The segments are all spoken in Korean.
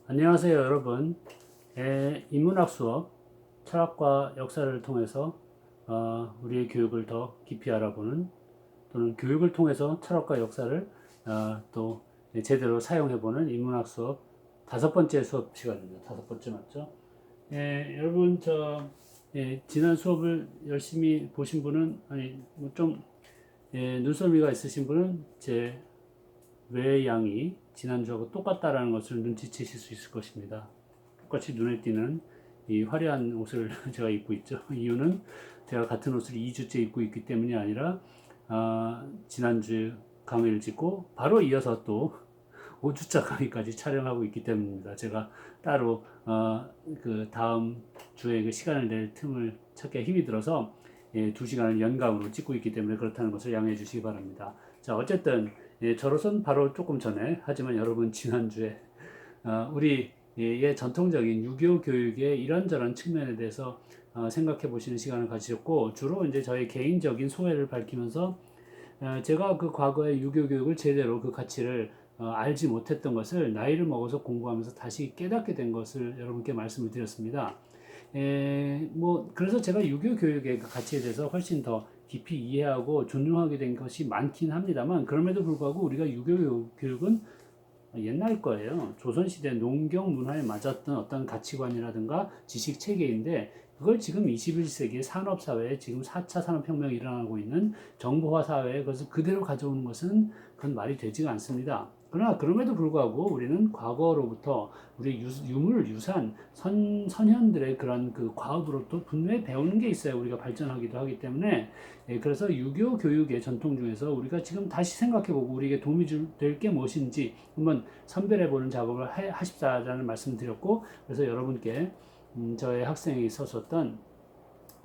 안녕하세요, 여러분. 인문학 수업, 철학과 역사를 통해서 우리의 교육을 더 깊이 알아보는 또는 교육을 통해서 철학과 역사를 또 제대로 사용해보는 인문학 수업 다섯 번째 수업 시간입니다. 다섯 번째 맞죠? 여러분, 지난 수업을 열심히 보신 분은, 아니, 뭐좀 눈썰미가 있으신 분은 제 외양이 지난주하고 똑같다라는 것을 눈치채실 수 있을 것입니다. 똑같이 눈에 띄는 이 화려한 옷을 제가 입고 있죠. 이유는 제가 같은 옷을 2주째 입고 있기 때문이 아니라 지난주 강의를 찍고 바로 이어서 또 5주차 강의까지 촬영하고 있기 때문입니다. 제가 따로 그 다음 주에 그 시간을 낼 틈을 찾기가 힘이 들어서 2시간을 연강으로 찍고 있기 때문에 그렇다는 것을 양해해 주시기 바랍니다. 자, 어쨌든 저로선 바로 조금 전에, 하지만 여러분 지난주에 우리의 전통적인 유교 교육의 이런저런 측면에 대해서 생각해 보시는 시간을 가지셨고, 주로 이제 저의 개인적인 소회를 밝히면서 제가 그 과거의 유교 교육을 제대로 그 가치를 알지 못했던 것을 나이를 먹어서 공부하면서 다시 깨닫게 된 것을 여러분께 말씀을 드렸습니다. 그래서 제가 유교 교육의 그 가치에 대해서 훨씬 더 깊이 이해하고 존중하게 된 것이 많긴 합니다만, 그럼에도 불구하고 우리가 유교 교육은 옛날 거예요. 조선시대 농경 문화에 맞았던 어떤 가치관이라든가 지식 체계인데, 그걸 지금 21세기 산업사회에 지금 4차 산업혁명이 일어나고 있는 정보화 사회에 그것을 그대로 가져오는 것은 그건 말이 되지가 않습니다. 그러나 그럼에도 불구하고 우리는 과거로부터 우리 유물, 유산, 선현들의 그런 그 과업으로부터 분명히 배우는 게 있어야 우리가 발전하기도 하기 때문에, 그래서 유교 교육의 전통 중에서 우리가 지금 다시 생각해보고 우리에게 도움이 될 게 무엇인지 한번 선별해보는 작업을 하십사라는 말씀을 드렸고, 그래서 여러분께 저의 학생이 썼었던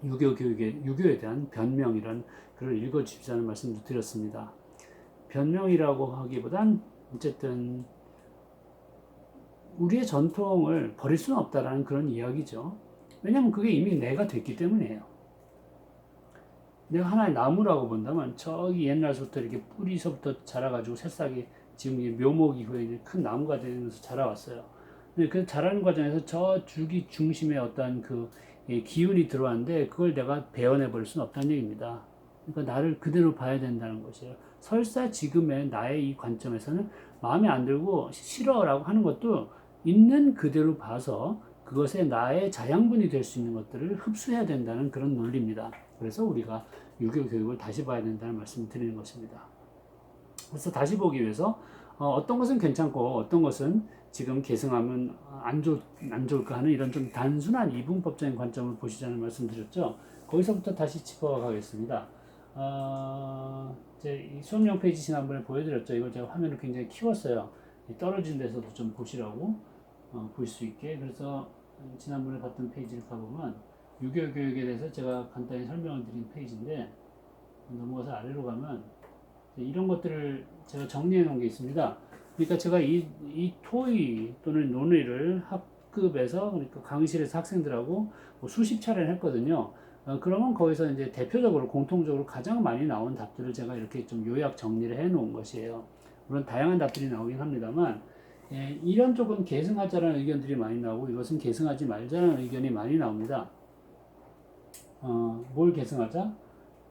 유교에 대한 변명이란 글을 읽어주십사는 말씀도 드렸습니다. 변명이라고 하기보단 어쨌든 우리의 전통을 버릴 수는 없다라는 그런 이야기죠. 왜냐하면 그게 이미 내가 됐기 때문이에요. 내가 하나의 나무라고 본다면 저기 옛날부터 이렇게 뿌리서부터 자라가지고 새싹이 지금 묘목 이후에 큰 나무가 되면서 자라왔어요. 그 자라는 과정에서 저 줄기 중심에 어떤 그 기운이 들어왔는데 그걸 내가 베어내 버릴 수는 없다는 얘기입니다. 그러니까 나를 그대로 봐야 된다는 것이에요. 설사 지금의 나의 이 관점에서는 마음에 안 들고 싫어라고 하는 것도 있는 그대로 봐서 그것에 나의 자양분이 될 수 있는 것들을 흡수해야 된다는 그런 논리입니다. 그래서 우리가 유교 교육을 다시 봐야 된다는 말씀을 드리는 것입니다. 그래서 다시 보기 위해서 어떤 것은 괜찮고 어떤 것은 지금 계승하면 안 좋을까 하는 이런 좀 단순한 이분법적인 관점을 보시자는 말씀드렸죠. 거기서부터 다시 짚어가겠습니다. 이 수업용 페이지 지난번에 보여드렸죠. 이걸 제가 화면을 굉장히 키웠어요. 떨어진 데서도 좀 보시라고 볼 수 있게. 그래서 지난번에 봤던 페이지를 가보면 유교 교육에 대해서 제가 간단히 설명을 드린 페이지인데, 넘어가서 아래로 가면 이런 것들을 제가 정리해 놓은 게 있습니다. 그러니까 제가 이 토의 또는 논의를 학급에서, 그러니까 강의실에서 학생들하고 뭐 수십 차례를 했거든요. 그러면 거기서 이제 대표적으로 공통적으로 가장 많이 나온 답들을 제가 이렇게 좀 요약 정리를 해 놓은 것이에요. 물론 다양한 답들이 나오긴 합니다만, 이런 쪽은 계승하자라는 의견들이 많이 나오고 이것은 계승하지 말자라는 의견이 많이 나옵니다. 뭘 계승하자?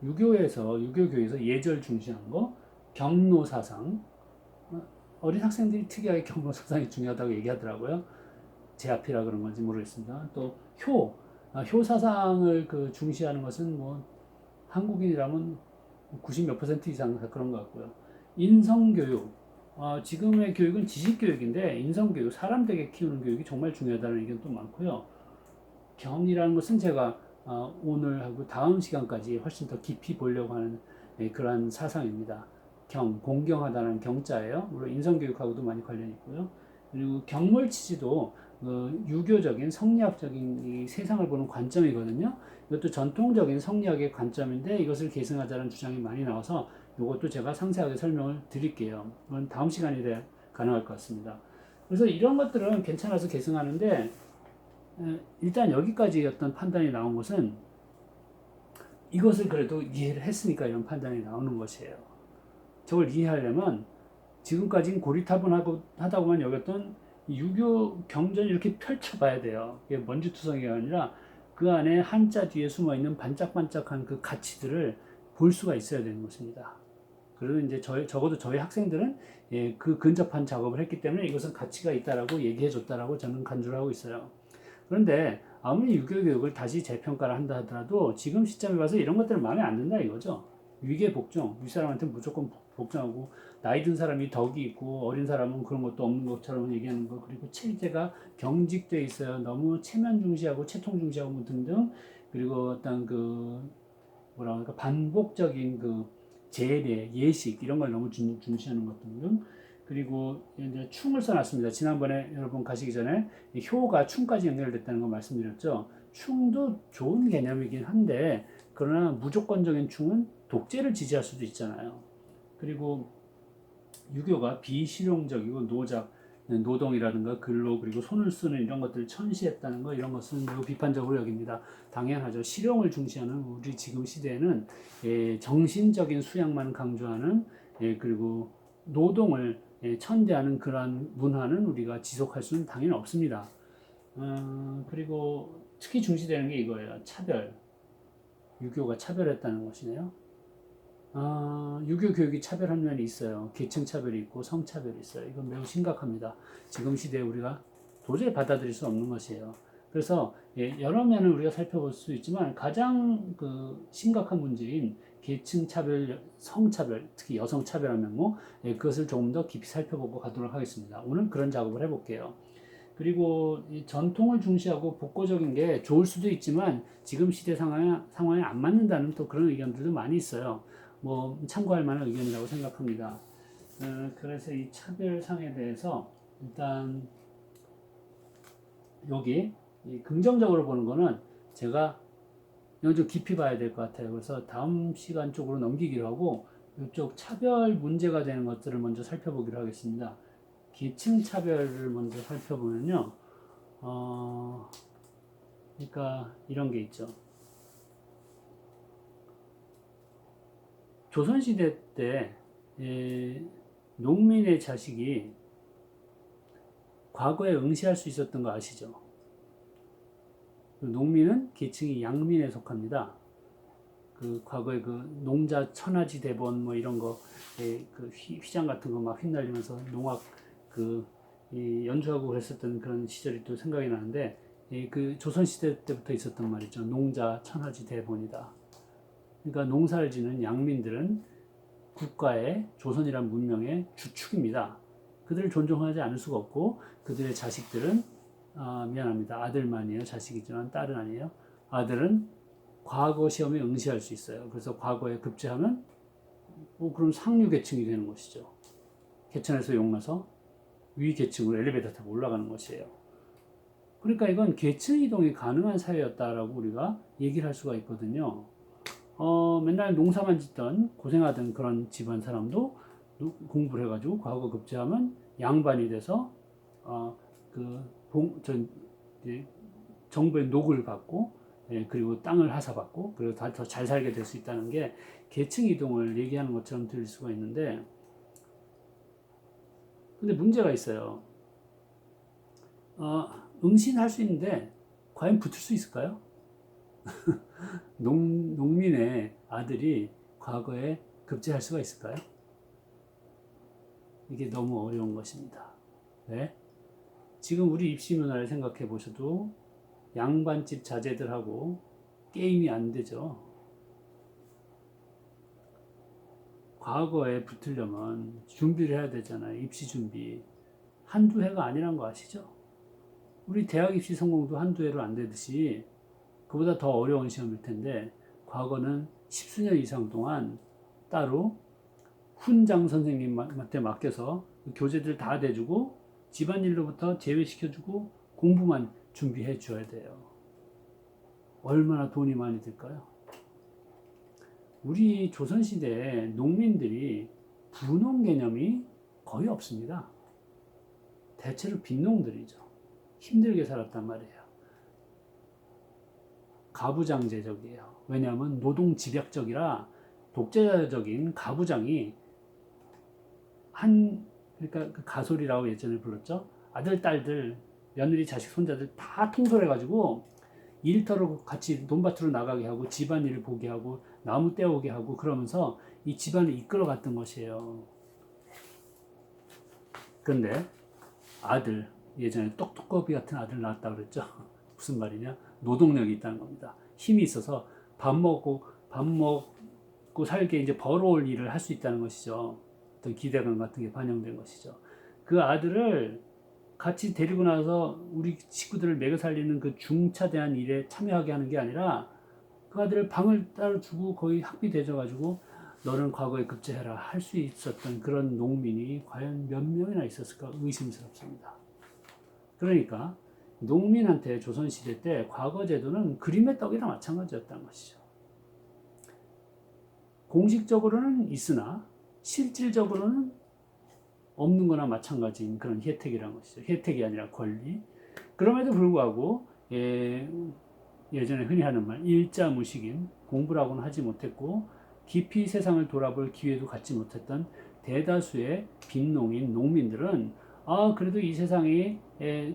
유교교에서 예절 중시하는 거, 경로 사상. 어린 학생들이 특이하게 경로 사상이 중요하다고 얘기하더라고요. 제 앞이라 그런 건지 모르겠습니다. 또 효 사상을 그 중시하는 것은 뭐 한국인이라면 90 몇 퍼센트 이상 그런 것 같고요. 인성교육. 지금의 교육은 지식교육인데 인성교육, 사람 되게 키우는 교육이 정말 중요하다는 의견도 많고요. 경이라는 것은 제가 오늘 하고 다음 시간까지 훨씬 더 깊이 보려고 하는 그러한 사상입니다. 공경하다는 경자예요. 물론 인성교육하고도 많이 관련이 있고요. 그리고 경물치지도 유교적인 성리학적인 이 세상을 보는 관점이거든요. 이것도 전통적인 성리학의 관점인데 이것을 계승하자는 주장이 많이 나와서 이것도 제가 상세하게 설명을 드릴게요. 그건 다음 시간이 돼야 가능할 것 같습니다. 그래서 이런 것들은 괜찮아서 계승하는데, 일단 여기까지 어떤 판단이 나온 것은 이것을 그래도 이해를 했으니까 이런 판단이 나오는 것이에요. 저걸 이해하려면 지금까지는 고리타분하다고만 여겼던 유교 경전을 이렇게 펼쳐봐야 돼요. 이게 먼지투성이가 아니라 그 안에 한자 뒤에 숨어있는 반짝반짝한 그 가치들을 볼 수가 있어야 되는 것입니다. 그리고 이제 적어도 저희 학생들은 예, 그 근접한 작업을 했기 때문에 이것은 가치가 있다라고 얘기해 줬다라고 저는 간주를 하고 있어요. 그런데 아무리 유교 교육을 다시 재평가를 한다 하더라도 지금 시점에 봐서 이런 것들은 마음에 안 든다 이거죠. 위계 복종, 윗사람한테 무조건 복종하고 나이 든 사람이 덕이 있고 어린 사람은 그런 것도 없는 것처럼 얘기하는 거, 그리고 체제가 경직돼 있어요. 너무 체면 중시하고 채통 중시하고 등등, 그리고 어떤 그 뭐라 그럴까 반복적인 그 제례, 예식 이런 걸 너무 중시하는 것 등등. 그리고 이제 충을 써놨습니다. 지난번에 여러분 가시기 전에 효가 충까지 연결됐다는 거 말씀드렸죠. 충도 좋은 개념이긴 한데 그러나 무조건적인 충은 독재를 지지할 수도 있잖아요. 그리고 유교가 비실용적이고 노동이라든가 근로 그리고 손을 쓰는 이런 것들을 천시했다는 거, 이런 것은 매우 비판적으로 여깁니다. 당연하죠. 실용을 중시하는 우리 지금 시대에는 정신적인 수양만 강조하는 그리고 노동을 천대하는 그러한 문화는 우리가 지속할 수는 당연히 없습니다. 그리고 특히 중시되는 게 이거예요. 차별. 유교가 차별했다는 것이네요. 유교 교육이 차별한 면이 있어요. 계층 차별이 있고 성차별이 있어요. 이건 매우 심각합니다. 지금 시대에 우리가 도저히 받아들일 수 없는 것이에요. 그래서 여러 면을 우리가 살펴볼 수 있지만 가장 그 심각한 문제인 계층 차별, 성차별, 특히 여성 차별한 면모, 그것을 조금 더 깊이 살펴보고 가도록 하겠습니다. 오늘 그런 작업을 해볼게요. 그리고 이 전통을 중시하고 복고적인 게 좋을 수도 있지만 지금 시대 상황에 안 맞는다는 또 그런 의견들도 많이 있어요. 뭐 참고할 만한 의견이라고 생각합니다. 그래서 이 차별상에 대해서 일단 여기 긍정적으로 보는 거는 제가 이건 좀 깊이 봐야 될 것 같아요. 그래서 다음 시간 쪽으로 넘기기로 하고 이쪽 차별 문제가 되는 것들을 먼저 살펴보기로 하겠습니다. 계층 차별을 먼저 살펴보면요. 그러니까 이런 게 있죠. 조선시대 때 농민의 자식이 과거에 응시할 수 있었던 거 아시죠? 농민은 계층이 양민에 속합니다. 그 과거에 그 농자 천하지 대본 뭐 이런 거, 그 휘장 같은 거 막 휘날리면서 농악 그 연주하고 그랬었던 그런 시절이 또 생각이 나는데, 그 조선시대 때부터 있었던 말이죠. 농자 천하지 대본이다. 그러니까 농사를 지는 양민들은 국가의 조선이란 문명의 주축입니다. 그들을 존중하지 않을 수가 없고 그들의 자식들은 미안합니다. 아들만이에요. 자식이지만 딸은 아니에요. 아들은 과거 시험에 응시할 수 있어요. 그래서 과거에 급제하면 그럼 상류 계층이 되는 것이죠. 개천에서 용나서 위 계층으로 엘리베이터 타고 올라가는 것이에요. 그러니까 이건 계층 이동이 가능한 사회였다라고 우리가 얘기를 할 수가 있거든요. 맨날 농사만 짓던 고생하던 그런 집안 사람도 공부를 해가지고 과거 급제하면 양반이 돼서 정부의 녹을 받고 그리고 땅을 하사받고 그리고 더 잘 살게 될 수 있다는 게 계층 이동을 얘기하는 것처럼 들릴 수가 있는데, 근데 문제가 있어요. 응신할 수 있는데 과연 붙을 수 있을까요? 농민의 아들이 과거에 급제할 수가 있을까요? 이게 너무 어려운 것입니다. 왜? 지금 우리 입시 문화를 생각해 보셔도 양반집 자제들하고 게임이 안 되죠. 과거에 붙으려면 준비를 해야 되잖아요. 입시 준비. 한두 해가 아니란 거 아시죠? 우리 대학 입시 성공도 한두 해로 안 되듯이 그보다 더 어려운 시험일 텐데 과거는 십수년 이상 동안 따로 훈장 선생님한테 맡겨서 교재들 다 내주고 집안일로부터 제외시켜주고 공부만 준비해 줘야 돼요. 얼마나 돈이 많이 들까요? 우리 조선시대에 농민들이 부농 개념이 거의 없습니다. 대체로 빈농들이죠. 힘들게 살았단 말이에요. 가부장제적이에요. 왜냐하면 노동 집약적이라 독재자적인 가부장이 그러니까 그 가솔이라고 예전에 불렀죠. 아들, 딸들, 며느리, 자식, 손자들 다 통솔해가지고 일터로 같이 논밭으로 나가게 하고 집안일을 보게 하고 나무 떼오게 하고 그러면서 이 집안을 이끌어갔던 것이에요. 그런데 아들, 예전에 똑똑거비 같은 아들 낳았다 그랬죠. 무슨 말이냐? 노동력이 있다는 겁니다. 힘이 있어서 밥 먹고 살게 이제 벌어올 일을 할 수 있다는 것이죠. 어떤 기대감 같은 게 반영된 것이죠. 그 아들을 같이 데리고 나서 우리 식구들을 먹여 살리는 그 중차대한 일에 참여하게 하는 게 아니라 그 아들을 방을 따로 주고 거의 학비 대줘가지고 너는 과거에 급제해라 할 수 있었던 그런 농민이 과연 몇 명이나 있었을까 의심스럽습니다. 그러니까 농민한테 조선시대 때 과거 제도는 그림의 떡이나 마찬가지였다는 것이죠. 공식적으로는 있으나 실질적으로는 없는 거나 마찬가지인 그런 혜택이라는 것이죠. 혜택이 아니라 권리. 그럼에도 불구하고 예전에 흔히 하는 말 일자무식인 공부라고는 하지 못했고 깊이 세상을 돌아볼 기회도 갖지 못했던 대다수의 빈농인 농민들은 그래도 이 세상이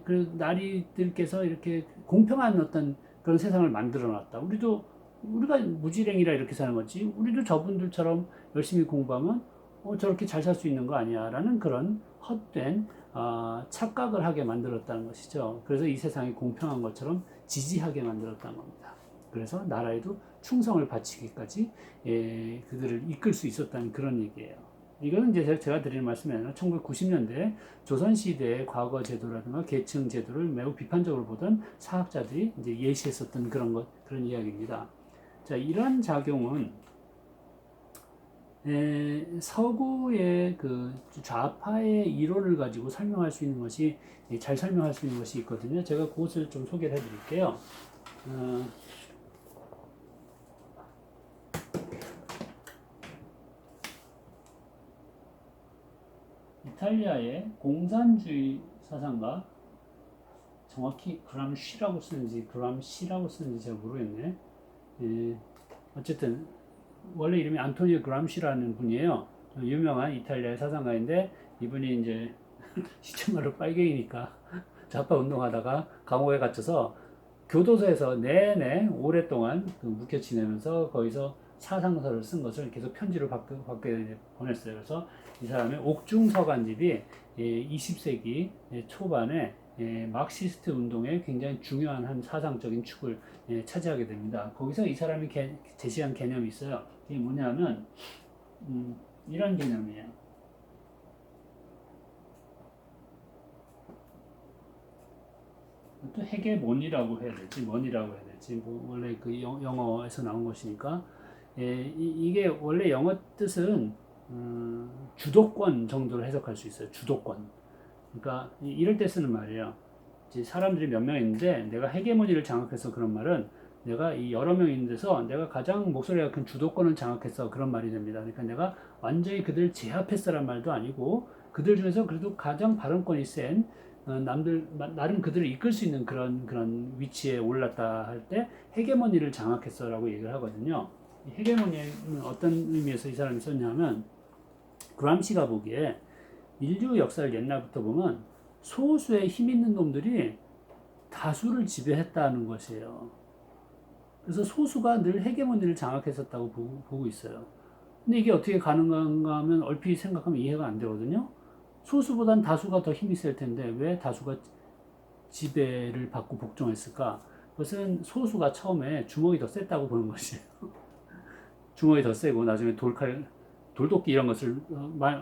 그 나리들께서 이렇게 공평한 어떤 그런 세상을 만들어 놨다. 우리가 무지랭이라 이렇게 사는 거지. 우리도 저분들처럼 열심히 공부하면 저렇게 잘 살 수 있는 거 아니야 라는 그런 헛된 착각을 하게 만들었다는 것이죠. 그래서 이 세상이 공평한 것처럼 지지하게 만들었다는 겁니다. 그래서 나라에도 충성을 바치기까지 그들을 이끌 수 있었다는 그런 얘기예요. 이거는 이제 제가 드리는 말씀이 아니라 1990년대 조선시대의 과거 제도라든가 계층 제도를 매우 비판적으로 보던 사학자들이 이제 예시했었던 그런 이야기입니다. 자, 이런 작용은 서구의 그 좌파의 이론을 가지고 설명할 수 있는 것이 잘 설명할 수 있는 것이 있거든요. 제가 그것을 좀 소개를 해드릴게요. 이탈리아의 공산주의 사상가 정확히 그람시라고 쓰는지 잘 모르겠네. 어쨌든 원래 이름이 안토니오 그람시라는 분이에요. 유명한 이탈리아의 사상가인데 이분이 이제 시청말로 빨갱이니까 좌파 운동하다가 감옥에 갇혀서 교도소에서 내내 오랫동안 묵혀 지내면서 거기서 사상서를 쓴 것을 계속 편지로 밖에 보냈어요. 그래서 이 사람의 옥중서간집이 20세기 초반에 막시스트 운동의 굉장히 중요한 한 사상적인 축을 차지하게 됩니다. 거기서 이 사람이 제시한 개념이 있어요. 이게 뭐냐면 이런 개념이에요. 또 헤게몬이라고 해야 될지 뭐니라고 해야 될지 원래 그 영어에서 나온 것이니까 이게 원래 영어 뜻은 주도권 정도로 해석할 수 있어요. 주도권. 그러니까 이럴 때 쓰는 말이에요. 이제 사람들이 몇 명 있는데 내가 헤게모니를 장악해서 그런 말은 내가 이 여러 명 있는 데서 내가 가장 목소리가 큰 주도권을 장악해서 그런 말이 됩니다. 그러니까 내가 완전히 그들 제압했어란 말도 아니고 그들 중에서 그래도 가장 발언권이 센 나름 그들을 이끌 수 있는 그런 위치에 올랐다 할 때 헤게모니를 장악했어라고 얘기를 하거든요. 헤게모니는 어떤 의미에서 이 사람이 썼냐면 그람시가 보기에 인류 역사를 옛날부터 보면 소수의 힘 있는 놈들이 다수를 지배했다는 것이에요. 그래서 소수가 늘 헤게모니를 장악했었다고 보고 있어요. 근데 이게 어떻게 가능한가 하면 얼핏 생각하면 이해가 안 되거든요. 소수보단 다수가 더 힘이 셀 텐데 왜 다수가 지배를 받고 복종했을까? 그것은 소수가 처음에 주먹이 더 셌다고 보는 것이에요. 주먹이 더 세고 나중에 돌도끼 이런 것을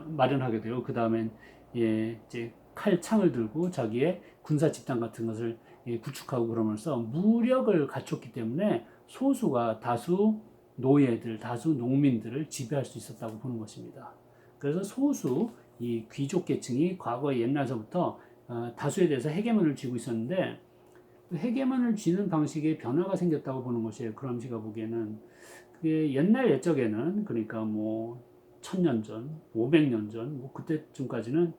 마련하게 되고 그 다음엔 이제 칼창을 들고 자기의 군사 집단 같은 것을 구축하고 그러면서 무력을 갖췄기 때문에 소수가 다수 노예들, 다수 농민들을 지배할 수 있었다고 보는 것입니다. 그래서 소수 이 귀족 계층이 과거 옛날서부터 다수에 대해서 헤게몬을 쥐고 있었는데 그 헤게몬을 쥐는 방식에 변화가 생겼다고 보는 것이에요. 그람시가 보기에는 그게 옛날 옛적에는 그러니까 뭐 1000년 전, 500년 전, 뭐 그때쯤까지는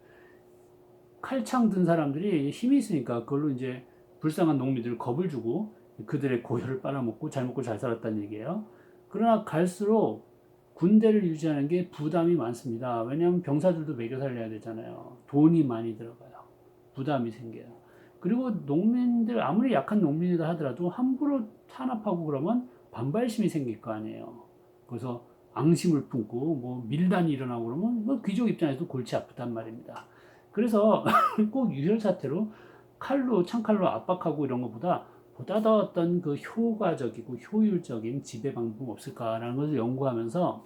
칼창 든 사람들이 힘이 있으니까 그걸로 이제 불쌍한 농민들을 겁을 주고 그들의 고혈을 빨아먹고 잘 먹고 잘 살았다는 얘기예요. 그러나 갈수록 군대를 유지하는 게 부담이 많습니다. 왜냐하면 병사들도 먹여 살려야 되잖아요. 돈이 많이 들어가요. 부담이 생겨요. 그리고 농민들 아무리 약한 농민이다 하더라도 함부로 탄압하고 그러면 반발심이 생길 거 아니에요. 그래서 앙심을 품고 뭐 밀단이 일어나고 그러면 뭐 귀족 입장에서도 골치 아프단 말입니다. 그래서 꼭 유혈 사태로 칼로 창칼로 압박하고 이런 것보다 보다 더 어떤 그 효과적이고 효율적인 지배 방법 없을까라는 것을 연구하면서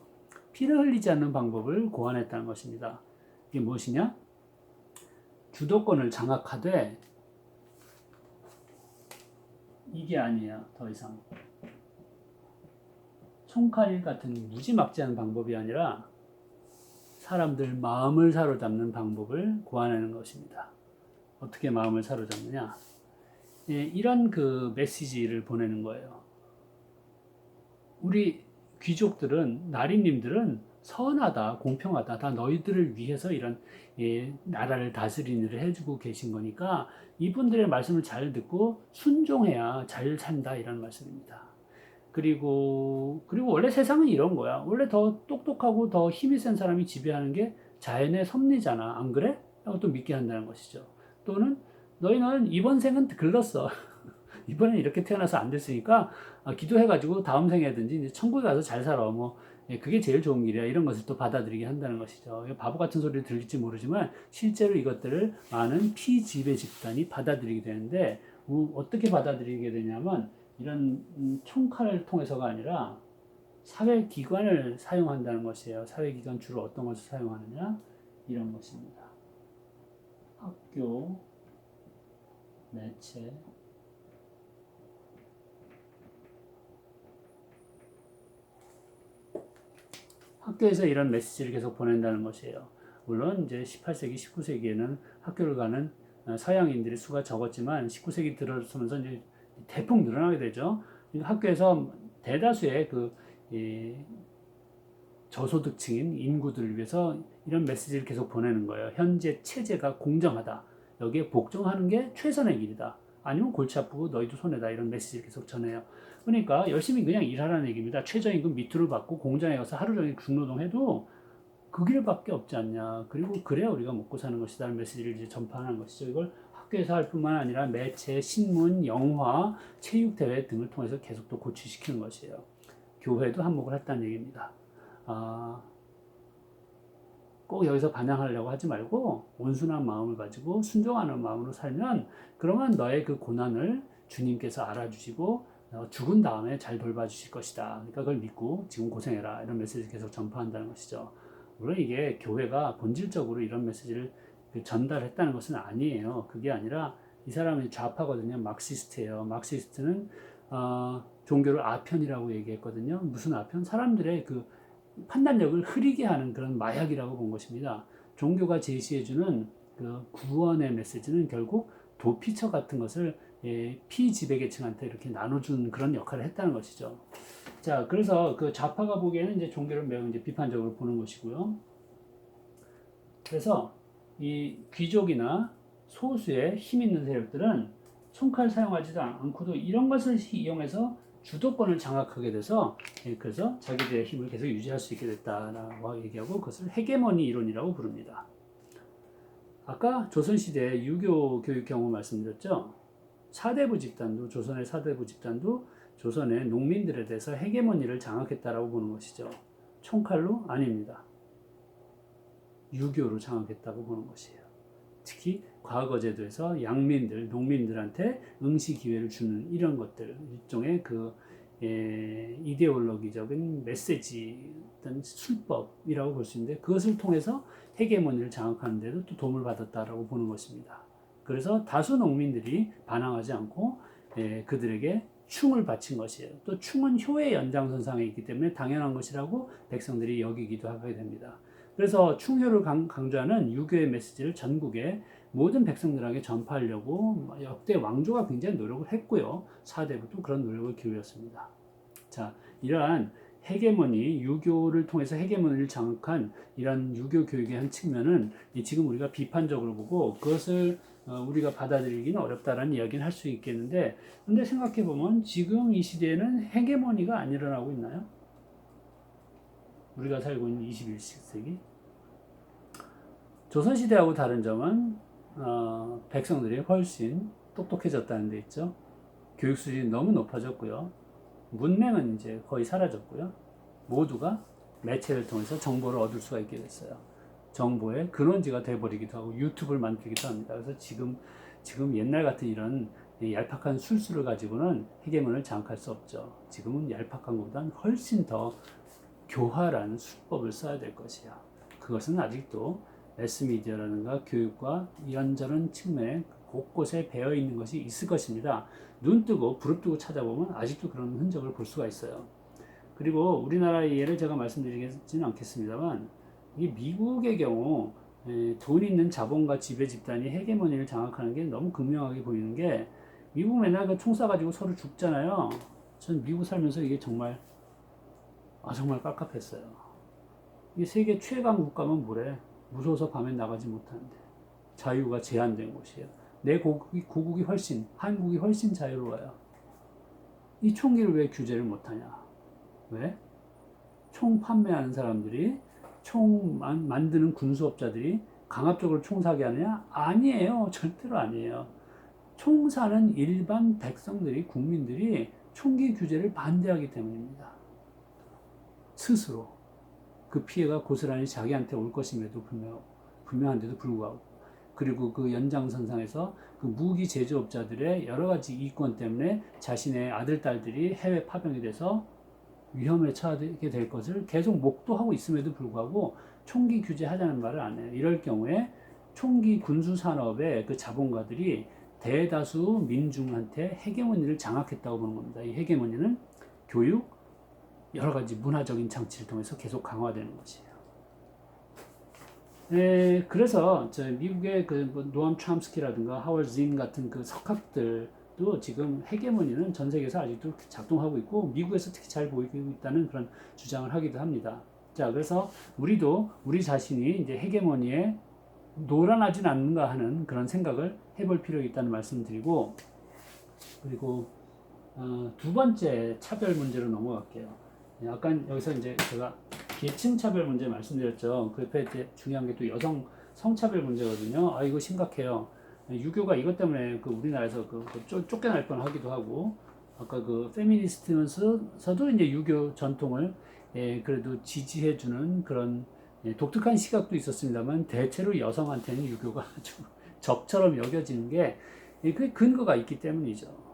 피를 흘리지 않는 방법을 고안했다는 것입니다. 이게 무엇이냐? 주도권을 장악하되 이게 아니에요. 더 이상 총칼 같은 무지막지한 방법이 아니라 사람들 마음을 사로잡는 방법을 고안하는 것입니다. 어떻게 마음을 사로잡느냐? 예, 이런 그 메시지를 보내는 거예요. 우리 귀족들은, 나리님들은 선하다, 공평하다, 다 너희들을 위해서 이런 나라를 다스리는 일을 해주고 계신 거니까 이분들의 말씀을 잘 듣고 순종해야 잘 산다 이런 말씀입니다. 그리고 원래 세상은 이런 거야. 원래 더 똑똑하고 더 힘이 센 사람이 지배하는 게 자연의 섭리잖아. 안 그래? 하고 또 믿게 한다는 것이죠. 또는 너희는 이번 생은 글렀어. 이번엔 이렇게 태어나서 안 됐으니까 기도해가지고 다음 생에든지 이제 천국에 가서 잘 살아. 뭐 그게 제일 좋은 길이야. 이런 것을 또 받아들이게 한다는 것이죠. 바보 같은 소리를 들릴지 모르지만 실제로 이것들을 많은 피지배 집단이 받아들이게 되는데 어떻게 받아들이게 되냐면 이런 총칼을 통해서가 아니라 사회기관을 사용한다는 것이에요. 사회기관 주로 어떤 것을 사용하느냐? 이런 것입니다. 학교, 매체, 학교에서 이런 메시지를 계속 보낸다는 것이에요. 물론 이제 18세기, 19세기에는 학교를 가는 서양인들의 수가 적었지만 19세기 들어서면서 이제 대폭 늘어나게 되죠. 학교에서 대다수의 그 저소득층인 인구들을 위해서 이런 메시지를 계속 보내는 거예요. 현재 체제가 공정하다. 여기에 복종하는 게 최선의 길이다. 아니면 골치 아프고 너희도 손해다. 이런 메시지를 계속 전해요. 그러니까 열심히 그냥 일하라는 얘기입니다. 최저임금 밑으로 받고 공장에 가서 하루 종일 중노동해도 그 길밖에 없지 않냐. 그리고 그래야 우리가 먹고 사는 것이다. 라는 메시지를 이제 전파하는 것이죠. 이걸 학교에서 할 뿐만 아니라 매체, 신문, 영화, 체육대회 등을 통해서 계속 또 고취시키는 것이에요. 교회도 한몫을 했다는 얘기입니다. 꼭 여기서 반항하려고 하지 말고 온순한 마음을 가지고 순종하는 마음으로 살면 그러면 너의 그 고난을 주님께서 알아주시고 죽은 다음에 잘 돌봐주실 것이다. 그러니까 그걸 믿고 지금 고생해라. 이런 메시지를 계속 전파한다는 것이죠. 물론 이게 교회가 본질적으로 이런 메시지를 전달했다는 것은 아니에요. 그게 아니라 이 사람이 좌파거든요. 막시스트예요. 막시스트는 종교를 아편이라고 얘기했거든요. 무슨 아편? 사람들의 그 판단력을 흐리게 하는 그런 마약이라고 본 것입니다. 종교가 제시해주는 그 구원의 메시지는 결국 도피처 같은 것을 피지배계층한테 이렇게 나눠준 그런 역할을 했다는 것이죠. 자, 그래서 그 좌파가 보기에는 이제 종교를 매우 이제 비판적으로 보는 것이고요. 그래서 이 귀족이나 소수의 힘 있는 세력들은 총칼 사용하지도 않고도 이런 것을 이용해서 주도권을 장악하게 돼서 그래서 자기들의 힘을 계속 유지할 수 있게 됐다라고 얘기하고 그것을 헤게모니 이론이라고 부릅니다. 아까 조선시대 유교 교육 경우 말씀드렸죠. 사대부 집단도 조선의 사대부 집단도 조선의 농민들에 대해서 헤게모니를 장악했다라고 보는 것이죠. 총칼로 아닙니다. 유교로 장악했다고 보는 것이에요. 특히 과거 제도에서 양민들, 농민들한테 응시 기회를 주는 이런 것들, 일종의 그 이데올로기적인 메시지, 어떤 술법이라고 볼 수 있는데 그것을 통해서 헤게모니를 장악하는 데도 또 도움을 받았다라고 보는 것입니다. 그래서 다수 농민들이 반항하지 않고 그들에게 충을 바친 것이에요. 또 충은 효의 연장선상에 있기 때문에 당연한 것이라고 백성들이 여기기도 하게 됩니다. 그래서 충효를 강조하는 유교의 메시지를 전국의 모든 백성들에게 전파하려고 역대 왕조가 굉장히 노력을 했고요. 사대부도 그런 노력을 기울였습니다. 자, 이러한 헤게모니, 유교를 통해서 헤게모니를 장악한 이런 유교 교육의 한 측면은 지금 우리가 비판적으로 보고 그것을 우리가 받아들이기는 어렵다라는 이야기는 할 수 있겠는데, 근데 생각해 보면 지금 이 시대에는 헤게모니가 안 일어나고 있나요? 우리가 살고 있는 21세기 조선시대하고 다른 점은 백성들이 훨씬 똑똑해졌다는 데 있죠. 교육 수준이 너무 높아졌고요. 문맹은 이제 거의 사라졌고요. 모두가 매체를 통해서 정보를 얻을 수가 있게 됐어요. 정보의 근원지가 돼버리기도 하고 유튜브를 만들기도 합니다. 그래서 지금 옛날 같은 이런 얄팍한 술수를 가지고는 헤게몬을 장악할 수 없죠. 지금은 얄팍한 것보다는 훨씬 더 교활한 수법을 써야 될 것이야. 그것은 아직도 매스미디어라든가 교육과 이런저런 측면에 곳곳에 배어 있는 것이 있을 것입니다. 눈 뜨고 부릅뜨고 찾아보면 아직도 그런 흔적을 볼 수가 있어요. 그리고 우리나라의 예를 제가 말씀드리지는 않겠습니다만 이 미국의 경우 돈 있는 자본가 지배 집단이 헤게모니를 장악하는 게 너무 극명하게 보이는 게 미국 맨날 그 총 쏴가지고 서로 죽잖아요. 전 미국 살면서 이게 정말 정말 깝깝했어요. 이게 세계 최강 국가면 뭐래? 무서워서 밤에 나가지 못하는데 자유가 제한된 곳이에요. 내 고국이 훨씬 한국이 훨씬 자유로워요. 이 총기를 왜 규제를 못하냐? 왜? 총 판매하는 사람들이 총 만드는 군수업자들이 강압적으로 총 사게 하느냐? 아니에요. 절대로 아니에요. 총 사는 일반 백성들이 국민들이 총기 규제를 반대하기 때문입니다. 스스로 그 피해가 고스란히 자기한테 올 것임에도 분명한데도 불구하고 그리고 그 연장선상에서 그 무기 제조업자들의 여러 가지 이권 때문에 자신의 아들, 딸들이 해외 파병이 돼서 위험에 처하게 될 것을 계속 목도하고 있음에도 불구하고 총기 규제하자는 말을 안 해요. 이럴 경우에 총기 군수 산업의 그 자본가들이 대다수 민중한테 헤게모니를 장악했다고 보는 겁니다. 이 헤게모니는 교육, 여러 가지 문화적인 장치를 통해서 계속 강화되는 것이에요. 그래서 미국의 그 노암 촘스키라든가 하워드 진 같은 그 석학들도 지금 헤게모니는 전 세계에서 아직도 작동하고 있고 미국에서 특히 잘 보이고 있다는 그런 주장을 하기도 합니다. 자, 그래서 우리도 우리 자신이 이제 헤게모니에 놀아나진 않는가 하는 그런 생각을 해볼 필요가 있다는 말씀드리고 그리고 두 번째 차별 문제로 넘어갈게요. 약간 여기서 이제 제가 계층 차별 문제 말씀드렸죠. 그 옆에 이제 중요한 게 또 여성 성차별 문제거든요. 이거 심각해요. 유교가 이것 때문에 그 우리나라에서 쫓겨날 뻔하기도 하고 아까 그 페미니스트면서도 이제 유교 전통을 그래도 지지해주는 그런 독특한 시각도 있었습니다만 대체로 여성한테는 유교가 아주 적처럼 여겨지는 게 그 근거가 있기 때문이죠.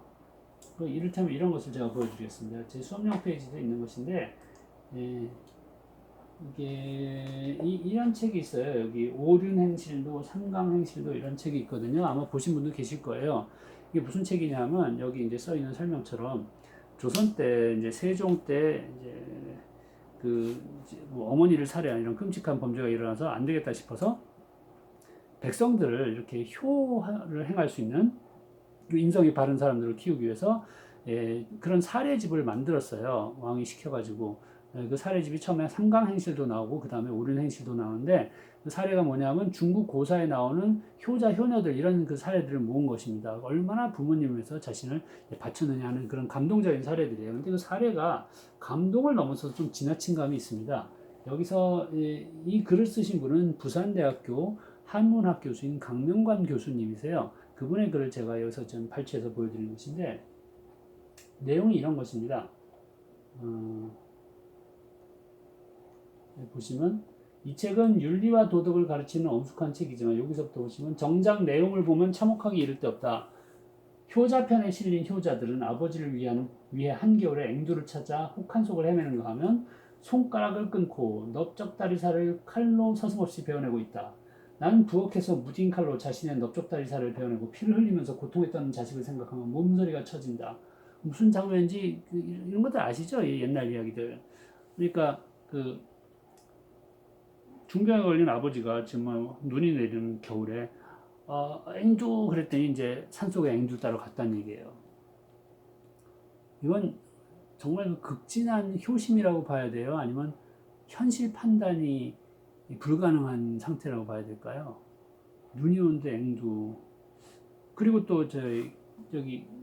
이를테면 이런 것을 제가 보여드리겠습니다. 제 수업용 페이지도 있는 것인데 이게 이런 책이 있어요. 여기 오륜행실도 삼강행실도 이런 책이 있거든요. 아마 보신 분도 계실 거예요. 이게 무슨 책이냐면 여기 이제 써 있는 설명처럼 조선 때 이제 세종 때 이제 뭐 어머니를 살해한 이런 끔찍한 범죄가 일어나서 안 되겠다 싶어서 백성들을 이렇게 효를 행할 수 있는 인성이 바른 사람들을 키우기 위해서 그런 사례집을 만들었어요. 왕이 시켜가지고 그 사례집이 처음에 삼강행실도 나오고 그 다음에 오륜행실도 나오는데 그 사례가 뭐냐면 중국 고사에 나오는 효자 효녀들 이런 그 사례들을 모은 것입니다. 얼마나 부모님을 위해서 자신을 바쳤느냐 하는 그런 감동적인 사례들이에요. 근데 그 사례가 감동을 넘어서 좀 지나친 감이 있습니다. 여기서 이 글을 쓰신 분은 부산대학교 한문학 교수인 강명관 교수님이세요. 그분의 글을 제가 여기서 좀 발췌해서 보여드리는 것인데 내용이 이런 것입니다. 보시면 이 책은 윤리와 도덕을 가르치는 엄숙한 책이지만 여기서부터 보시면 정작 내용을 보면 참혹하기 이를 데 없다. 효자편에 실린 효자들은 아버지를 위해 한겨울에 앵두를 찾아 혹한 속을 헤매는가 하면 손가락을 끊고 넓적다리살을 칼로 서슴없이 베어내고 있다. 난 부엌에서 무딘 칼로 자신의 넓적다리살을 베어내고 피를 흘리면서 고통에 떠는 자식을 생각하면 몸서리가 쳐진다. 무슨 장면인지 이런 것들 아시죠? 옛날 이야기들. 그러니까 중병에 걸린 아버지가 정말 눈이 내리는 겨울에 앵두 그랬더니 이제 산속에 앵두 따러 갔다는 얘기예요. 이건 정말 극진한 효심이라고 봐야 돼요? 아니면 현실 판단이 불가능한 상태라고 봐야 될까요? 눈이 오는데 앵두. 그리고 또 저기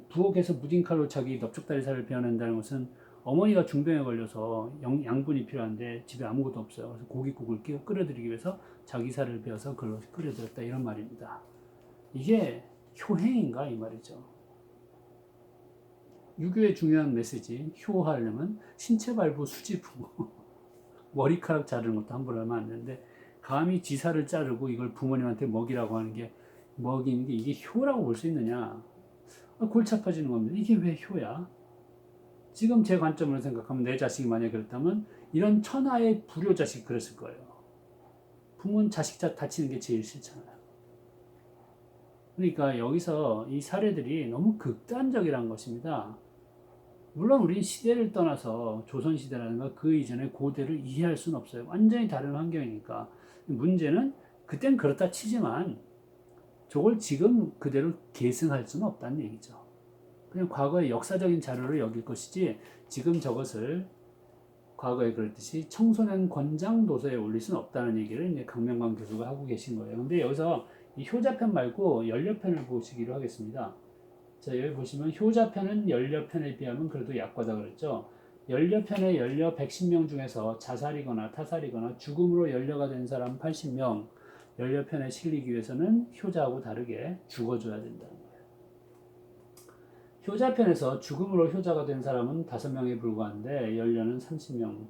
부엌에서 무딘 칼로 자기 넓적다리살을 베어낸다는 것은 어머니가 중병에 걸려서 양분이 필요한데 집에 아무것도 없어요. 그래서 고깃국을 끓여드리기 위해서 자기 살을 베어서 그걸로 끓여드렸다 이런 말입니다. 이게 효행인가 이 말이죠. 유교의 중요한 메시지, 효하려면 신체 발부 수지부모 머리카락 자르는 것도 함부로 하면 안 되는데 감히 지사를 자르고 이걸 부모님한테 먹이라고 하는 게 먹이는 게 이게 효라고 볼 수 있느냐? 골치 아파지는 겁니다. 이게 왜 효야? 지금 제 관점으로 생각하면 내 자식이 만약에 그랬다면 이런 천하의 불효 자식 그랬을 거예요. 부모는 자식 다치는 게 제일 싫잖아요. 그러니까 여기서 이 사례들이 너무 극단적이라는 것입니다. 물론 우리 시대를 떠나서 조선시대라든가 그 이전의 고대를 이해할 수는 없어요. 완전히 다른 환경이니까. 문제는 그땐 그렇다 치지만 저걸 지금 그대로 계승할 수는 없다는 얘기죠. 그냥 과거의 역사적인 자료를 여길 것이지 지금 저것을 과거에 그랬듯이 청소년 권장 도서에 올릴 수는 없다는 얘기를 이제 강명관 교수가 하고 계신 거예요. 근데 여기서 이 효자편 말고 연려편을 보시기로 하겠습니다. 자, 여기 보시면 효자편은 연려편에 비하면 그래도 약과다 그랬죠. 연려편의 연려 110명 중에서 자살이거나 타살이거나 죽음으로 연려가 된 사람 80명, 연려편에 실리기 위해서는 효자하고 다르게 죽어줘야 된다는 거예요. 효자편에서 죽음으로 효자가 된 사람은 5명에 불과한데 연려는 30명,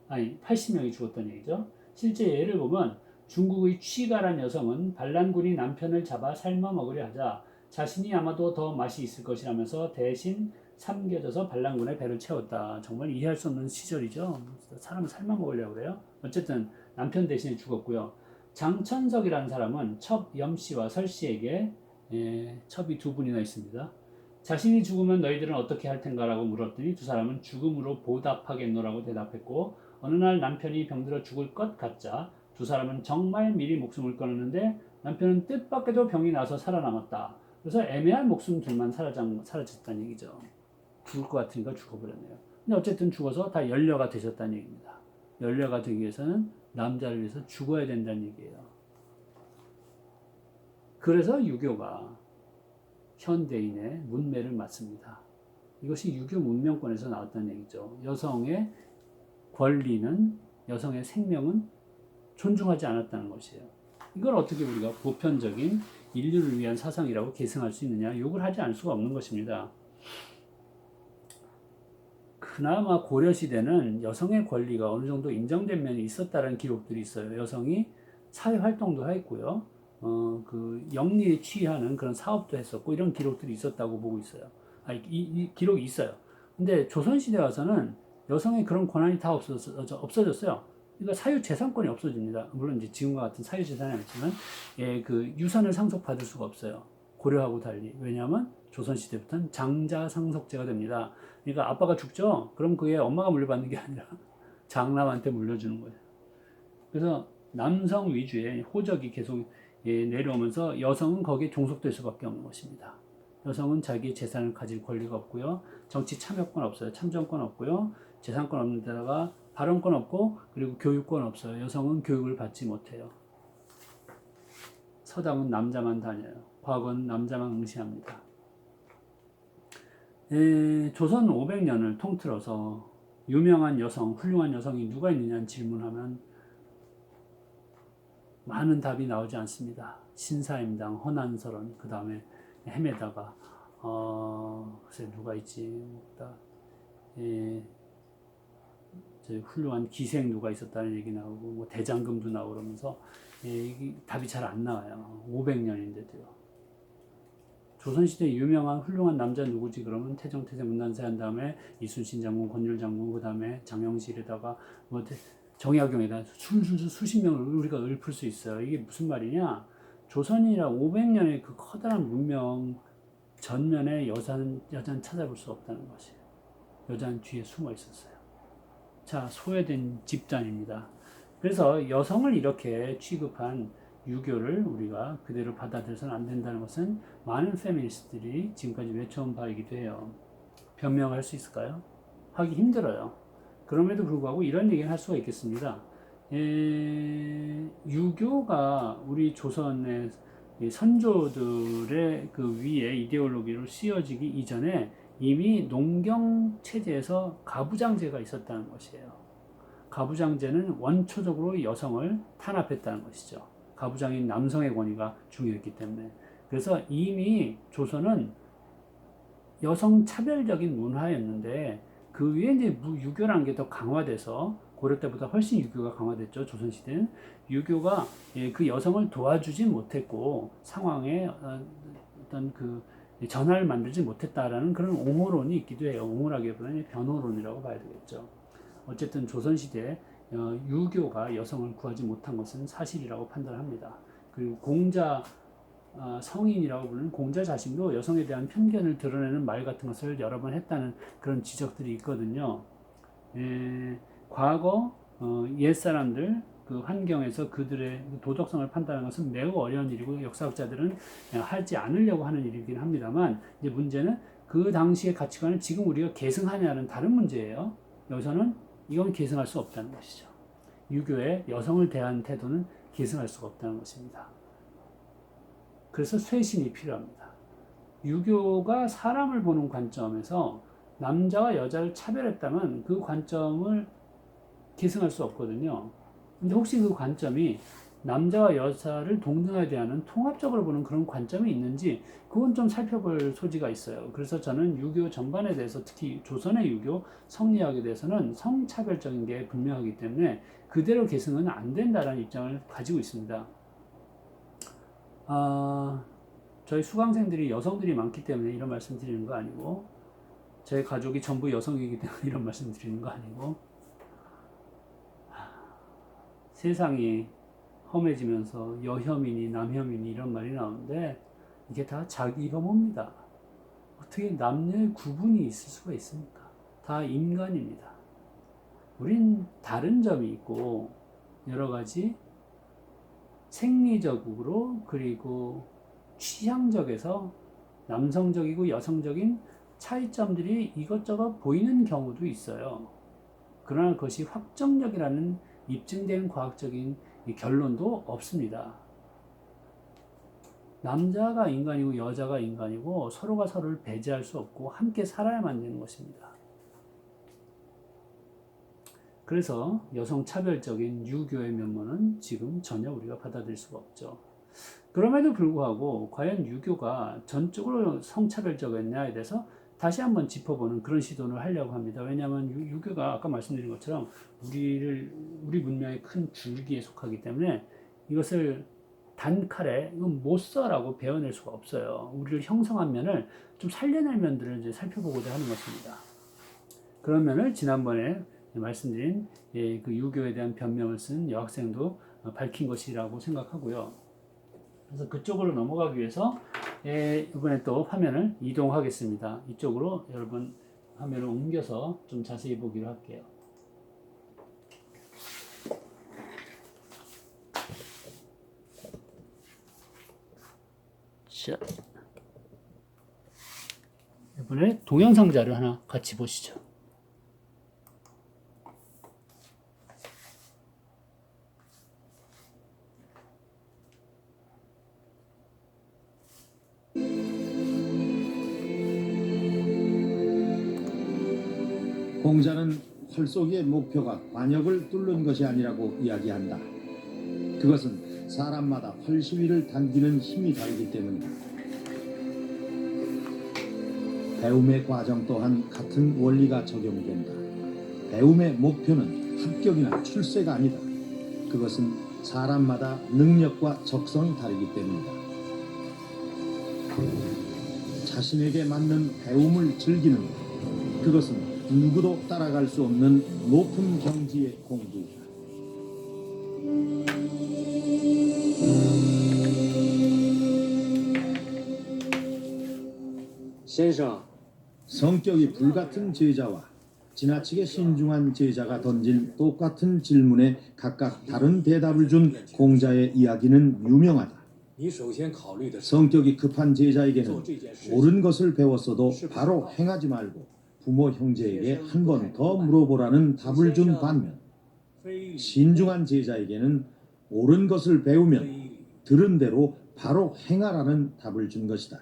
아니 80명이 죽었다는 얘기죠. 실제 예를 보면 중국의 취가란 여성은 반란군이 남편을 잡아 삶아 먹으려 하자 자신이 아마도 더 맛이 있을 것이라면서 대신 삼겨져서 반란군의 배를 채웠다. 정말 이해할 수 없는 시절이죠. 사람을 삶아 먹으려고 그래요. 어쨌든 남편 대신에 죽었고요. 장천석이라는 사람은 첩 염씨와 설씨에게 첩이 2분이나 있습니다. 자신이 죽으면 너희들은 어떻게 할 텐가라고 물었더니 두 사람은 죽음으로 보답하겠노라고 대답했고 어느 날 남편이 병들어 죽을 것 같자 두 사람은 정말 미리 목숨을 끊었는데 남편은 뜻밖에도 병이 나서 살아남았다. 그래서 애매한 목숨들만 사라졌다는 얘기죠. 죽을 것 같으니까 죽어버렸네요. 근데 어쨌든 죽어서 다 연려가 되셨다는 얘기입니다. 연려가 되기 위해서는 남자를 위해서 죽어야 된다는 얘기예요. 그래서 유교가 현대인의 문매를 맞습니다. 이것이 유교 문명권에서 나왔다는 얘기죠. 여성의 권리는, 여성의 생명은 존중하지 않았다는 것이에요. 이걸 어떻게 우리가 보편적인 인류를 위한 사상이라고 계승할 수 있느냐? 욕을 하지 않을 수가 없는 것입니다. 그나마 고려시대는 여성의 권리가 어느 정도 인정된 면이 있었다는 기록들이 있어요. 여성이 사회활동도 했고요. 그 영리에 취하는 그런 사업도 했었고 이런 기록들이 있었다고 보고 있어요. 이 기록이 있어요. 근데 조선시대 와서는 여성의 그런 권한이 다 없어졌어요. 그러니까 사유재산권이 없어집니다. 물론 이제 지금과 같은 사유재산이 아니지만, 그 유산을 상속받을 수가 없어요. 고려하고 달리. 왜냐하면 조선시대부터는 장자상속제가 됩니다. 그러니까 아빠가 죽죠? 그럼 그게 엄마가 물려받는 게 아니라 장남한테 물려주는 거예요. 그래서 남성 위주의 호적이 계속 내려오면서 여성은 거기에 종속될 수밖에 없는 것입니다. 여성은 자기 재산을 가질 권리가 없고요. 정치 참여권 없어요. 참정권 없고요. 재산권 없는 데다가 발언권 없고 그리고 교육권 없어요. 여성은 교육을 받지 못해요. 서당은 남자만 다녀요. 과거는 남자만 응시합니다. 조선 500년을 통틀어서 유명한 여성, 훌륭한 여성이 누가 있느냐는 질문하면 많은 답이 나오지 않습니다. 신사임당, 허난설원, 그 다음에 헤매다가 글쎄 누가 있지? 훌륭한 기생 누가 있었다는 얘기 나오고 뭐 대장금도 나오고 그러면서 답이 잘 안 나와요. 500년인데도요. 조선시대 유명한 훌륭한 남자 누구지 그러면 태정태세 문단세 한 다음에 이순신 장군, 권율 장군, 그 다음에 장영실에다가 뭐 정약용에다 수십 명을 우리가 읊을 수 있어요. 이게 무슨 말이냐? 조선이라 500년의 그 커다란 문명 전면에 여자는 찾아볼 수 없다는 것이에요. 여자는 뒤에 숨어 있었어요. 자, 소외된 집단입니다. 그래서 여성을 이렇게 취급한 유교를 우리가 그대로 받아들여서는 안 된다는 것은 많은 페미니스트들이 지금까지 외쳐온 바이기도 해요. 변명할 수 있을까요? 하기 힘들어요. 그럼에도 불구하고 이런 얘기를 할 수가 있겠습니다. 유교가 우리 조선의 선조들의 그 위에 이데올로기로 씌워지기 이전에 이미 농경 체제에서 가부장제가 있었다는 것이에요. 가부장제는 원초적으로 여성을 탄압했다는 것이죠. 가부장인 남성의 권위가 중요했기 때문에. 그래서 이미 조선은 여성 차별적인 문화였는데 그 위에 이제 유교라는 게 더 강화돼서 고려 때보다 훨씬 유교가 강화됐죠. 조선시대는 유교가 그 여성을 도와주지 못했고 상황에 어떤 그 전화를 만들지 못했다라는 그런 옹호론이 있기도 해요. 옹호라기보다는 변호론이라고 봐야 되겠죠. 어쨌든 조선시대에 유교가 여성을 구하지 못한 것은 사실이라고 판단합니다. 그리고 공자 성인이라고 부르는 공자 자신도 여성에 대한 편견을 드러내는 말 같은 것을 여러 번 했다는 그런 지적들이 있거든요. 과거 옛사람들 그 환경에서 그들의 도덕성을 판단하는 것은 매우 어려운 일이고 역사학자들은 하지 않으려고 하는 일이긴 합니다만 이제 문제는 그 당시의 가치관을 지금 우리가 계승하냐는 다른 문제예요. 여기서는 이건 계승할 수 없다는 것이죠. 유교의 여성을 대한 태도는 계승할 수가 없다는 것입니다. 그래서 쇄신이 필요합니다. 유교가 사람을 보는 관점에서 남자와 여자를 차별했다면 그 관점을 계승할 수 없거든요. 근데 혹시 그 관점이 남자와 여자를 동등하게 대하는 통합적으로 보는 그런 관점이 있는지 그건 좀 살펴볼 소지가 있어요. 그래서 저는 유교 전반에 대해서 특히 조선의 유교 성리학에 대해서는 성차별적인 게 분명하기 때문에 그대로 계승은 안 된다는 입장을 가지고 있습니다. 저희 수강생들이 여성들이 많기 때문에 이런 말씀 드리는 거 아니고 제 가족이 전부 여성이기 때문에 이런 말씀 드리는 거 아니고 세상이 험해지면서 여혐이니 남혐이니 이런 말이 나오는데 이게 다 자기 혐오입니다. 어떻게 남녀의 구분이 있을 수가 있습니까? 다 인간입니다. 우린 다른 점이 있고 여러 가지 생리적으로 그리고 취향적에서 남성적이고 여성적인 차이점들이 이것저것 보이는 경우도 있어요. 그러나 그것이 확정적이라는 입증된 과학적인 결론도 없습니다. 남자가 인간이고 여자가 인간이고 서로가 서로를 배제할 수 없고 함께 살아야만 되는 것입니다. 그래서 여성 차별적인 유교의 면모는 지금 전혀 우리가 받아들일 수가 없죠. 그럼에도 불구하고 과연 유교가 전적으로 성차별적이었냐에 대해서 다시 한번 짚어보는 그런 시도를 하려고 합니다. 왜냐하면 유교가 아까 말씀드린 것처럼 우리 문명의 큰 줄기에 속하기 때문에 이것을 단칼에 이건 못 써라고 배워낼 수가 없어요. 우리를 형성한 면을 좀 살려낼 면들을 이제 살펴보고자 하는 것입니다. 그런 면을 지난번에 말씀드린 그 유교에 대한 변명을 쓴 여학생도 밝힌 것이라고 생각하고요. 그래서 그쪽으로 넘어가기 위해서 이번에 또 화면을 이동하겠습니다. 이쪽으로 여러분 화면을 옮겨서 좀 자세히 보기로 할게요. 자, 이번에 동영상 자료 하나 같이 보시죠. 공자는 헐쏘기의 목표가 관역을 뚫는 것이 아니라고 이야기한다. 그것은 사람마다 헐시위를 당기는 힘이 다르기 때문이다. 배움의 과정 또한 같은 원리가 적용된다. 배움의 목표는 합격이나 출세가 아니다. 그것은 사람마다 능력과 적성이 다르기 때문이다. 자신에게 맞는 배움을 즐기는 것, 그것은 누구도 따라갈 수 없는 높은 경지의 공부이다. 선생, 성격이 불같은 제자와 지나치게 신중한 제자가 던진 똑같은 질문에 각각 다른 대답을 준 공자의 이야기는 유명하다. 성격이 급한 제자에게는 옳은 것을 배웠어도 바로 행하지 말고 부모 형제에게 한 번 더 물어보라는 답을 준 반면 신중한 제자에게는 옳은 것을 배우면 들은 대로 바로 행하라는 답을 준 것이다.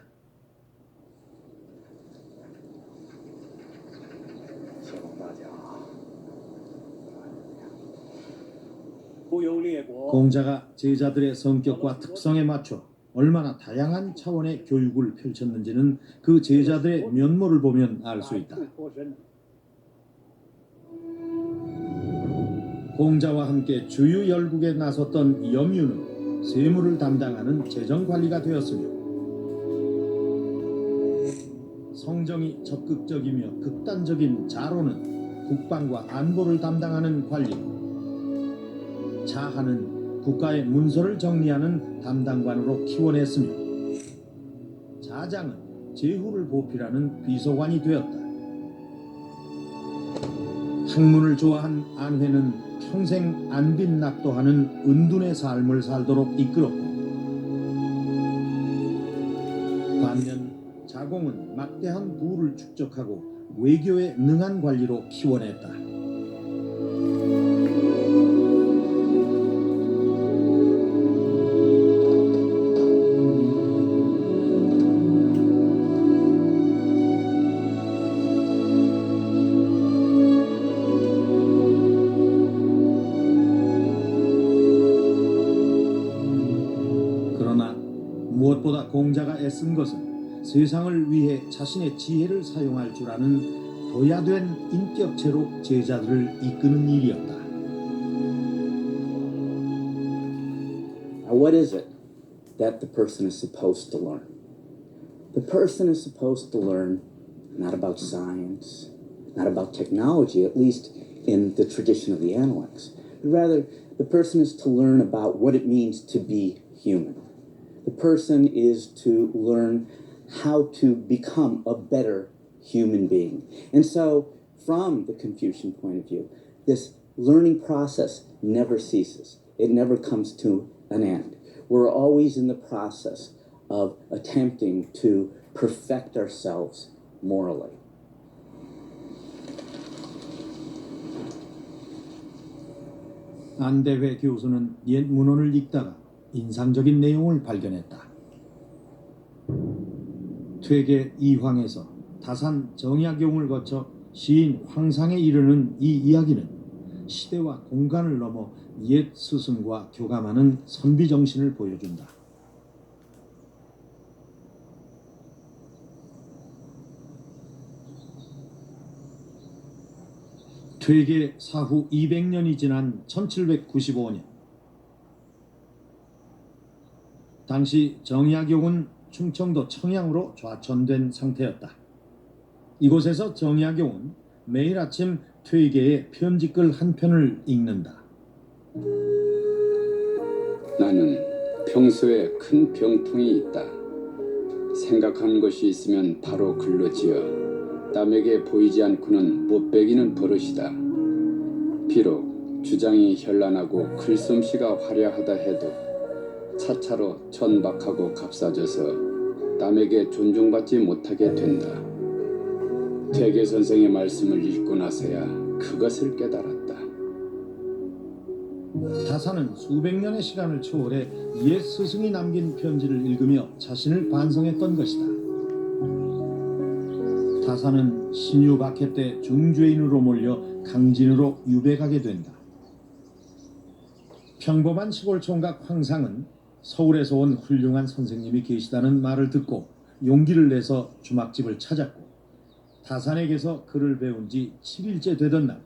공자가 제자들의 성격과 특성에 맞춰 얼마나 다양한 차원의 교육을 펼쳤는지는 그 제자들의 면모를 보면 알 수 있다. 공자와 함께 주유 열국에 나섰던 염유는 세무를 담당하는 재정관리가 되었으며 성정이 적극적이며 극단적인 자로는 국방과 안보를 담당하는 관리, 자하는 국가의 문서를 정리하는 담당관으로 키워냈으며 자장은 제후를 보필하는 비서관이 되었다. 학문을 좋아한 안회는 평생 안빈낙도하는 은둔의 삶을 살도록 이끌었고 반면 자공은 막대한 부를 축적하고 외교에 능한 관리로 키워냈다. 그러나 무엇보다 공자가 애쓴 것은 세상을 위해 자신의 지혜를 사용할 줄 아는 도야된 인격체로 제자들을 이끄는 일이었다. Now, what is it that the person is supposed to learn? The person is supposed to learn not about science, not about technology, at least in the tradition of the Analects, but rather the person is to learn about what it means to be human. The person is to learn how to become a better human being. And so, from the Confucian point of view, this learning process never ceases. It never comes to an end. We're always in the process of attempting to perfect ourselves morally. 안대회 교수는 옛 문헌을 읽다가 인상적인 내용을 발견했다. 퇴계 이황에서 다산 정약용을 거쳐 시인 황상에 이르는 이 이야기는 시대와 공간을 넘어 옛 스승과 교감하는 선비 정신을 보여준다. 퇴계 사후 200년이 지난 1795년 당시 정약용은 충청도 청양으로 좌천된 상태였다. 이곳에서 정약용은 매일 아침 퇴계의 편지글 한 편을 읽는다. 나는 평소에 큰 병통이 있다. 생각하는 것이 있으면 바로 글로 지어 남에게 보이지 않고는 못 베기는 버릇이다. 비록 주장이 현란하고 글솜씨가 화려하다 해도 차차로 천박하고 값싸져서 남에게 존중받지 못하게 된다. 퇴계 선생의 말씀을 읽고 나서야 그것을 깨달았다. 다사는 수백 년의 시간을 초월해 옛 스승이 남긴 편지를 읽으며 자신을 반성했던 것이다. 다사는 신유 박해 때 중죄인으로 몰려 강진으로 유배가게 된다. 평범한 시골 총각 황상은 서울에서 온 훌륭한 선생님이 계시다는 말을 듣고 용기를 내서 주막집을 찾았고 다산에게서 글을 배운 지 7일째 되던 날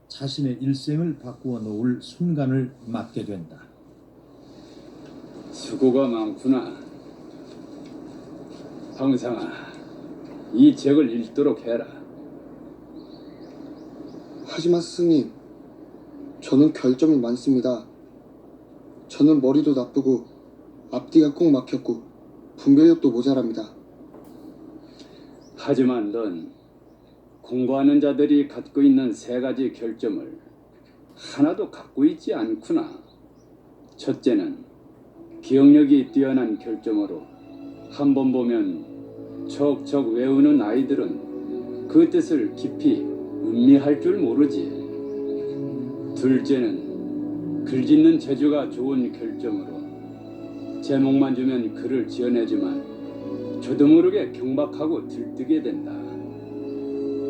자신의 일생을 바꾸어 놓을 순간을 맞게 된다. 수고가 많구나. 황상아, 이 책을 읽도록 해라. 하지만 스님, 저는 결점이 많습니다. 저는 머리도 나쁘고 앞뒤가 꼭 막혔고 분별력도 모자랍니다. 하지만 넌 공부하는 자들이 갖고 있는 세 가지 결점을 하나도 갖고 있지 않구나. 첫째는 기억력이 뛰어난 결점으로 한 번 보면 척척 외우는 아이들은 그 뜻을 깊이 음미할 줄 모르지. 둘째는 글 짓는 재주가 좋은 결점으로 제목만 주면 글을 지어내지만 저도 모르게 경박하고 들뜨게 된다.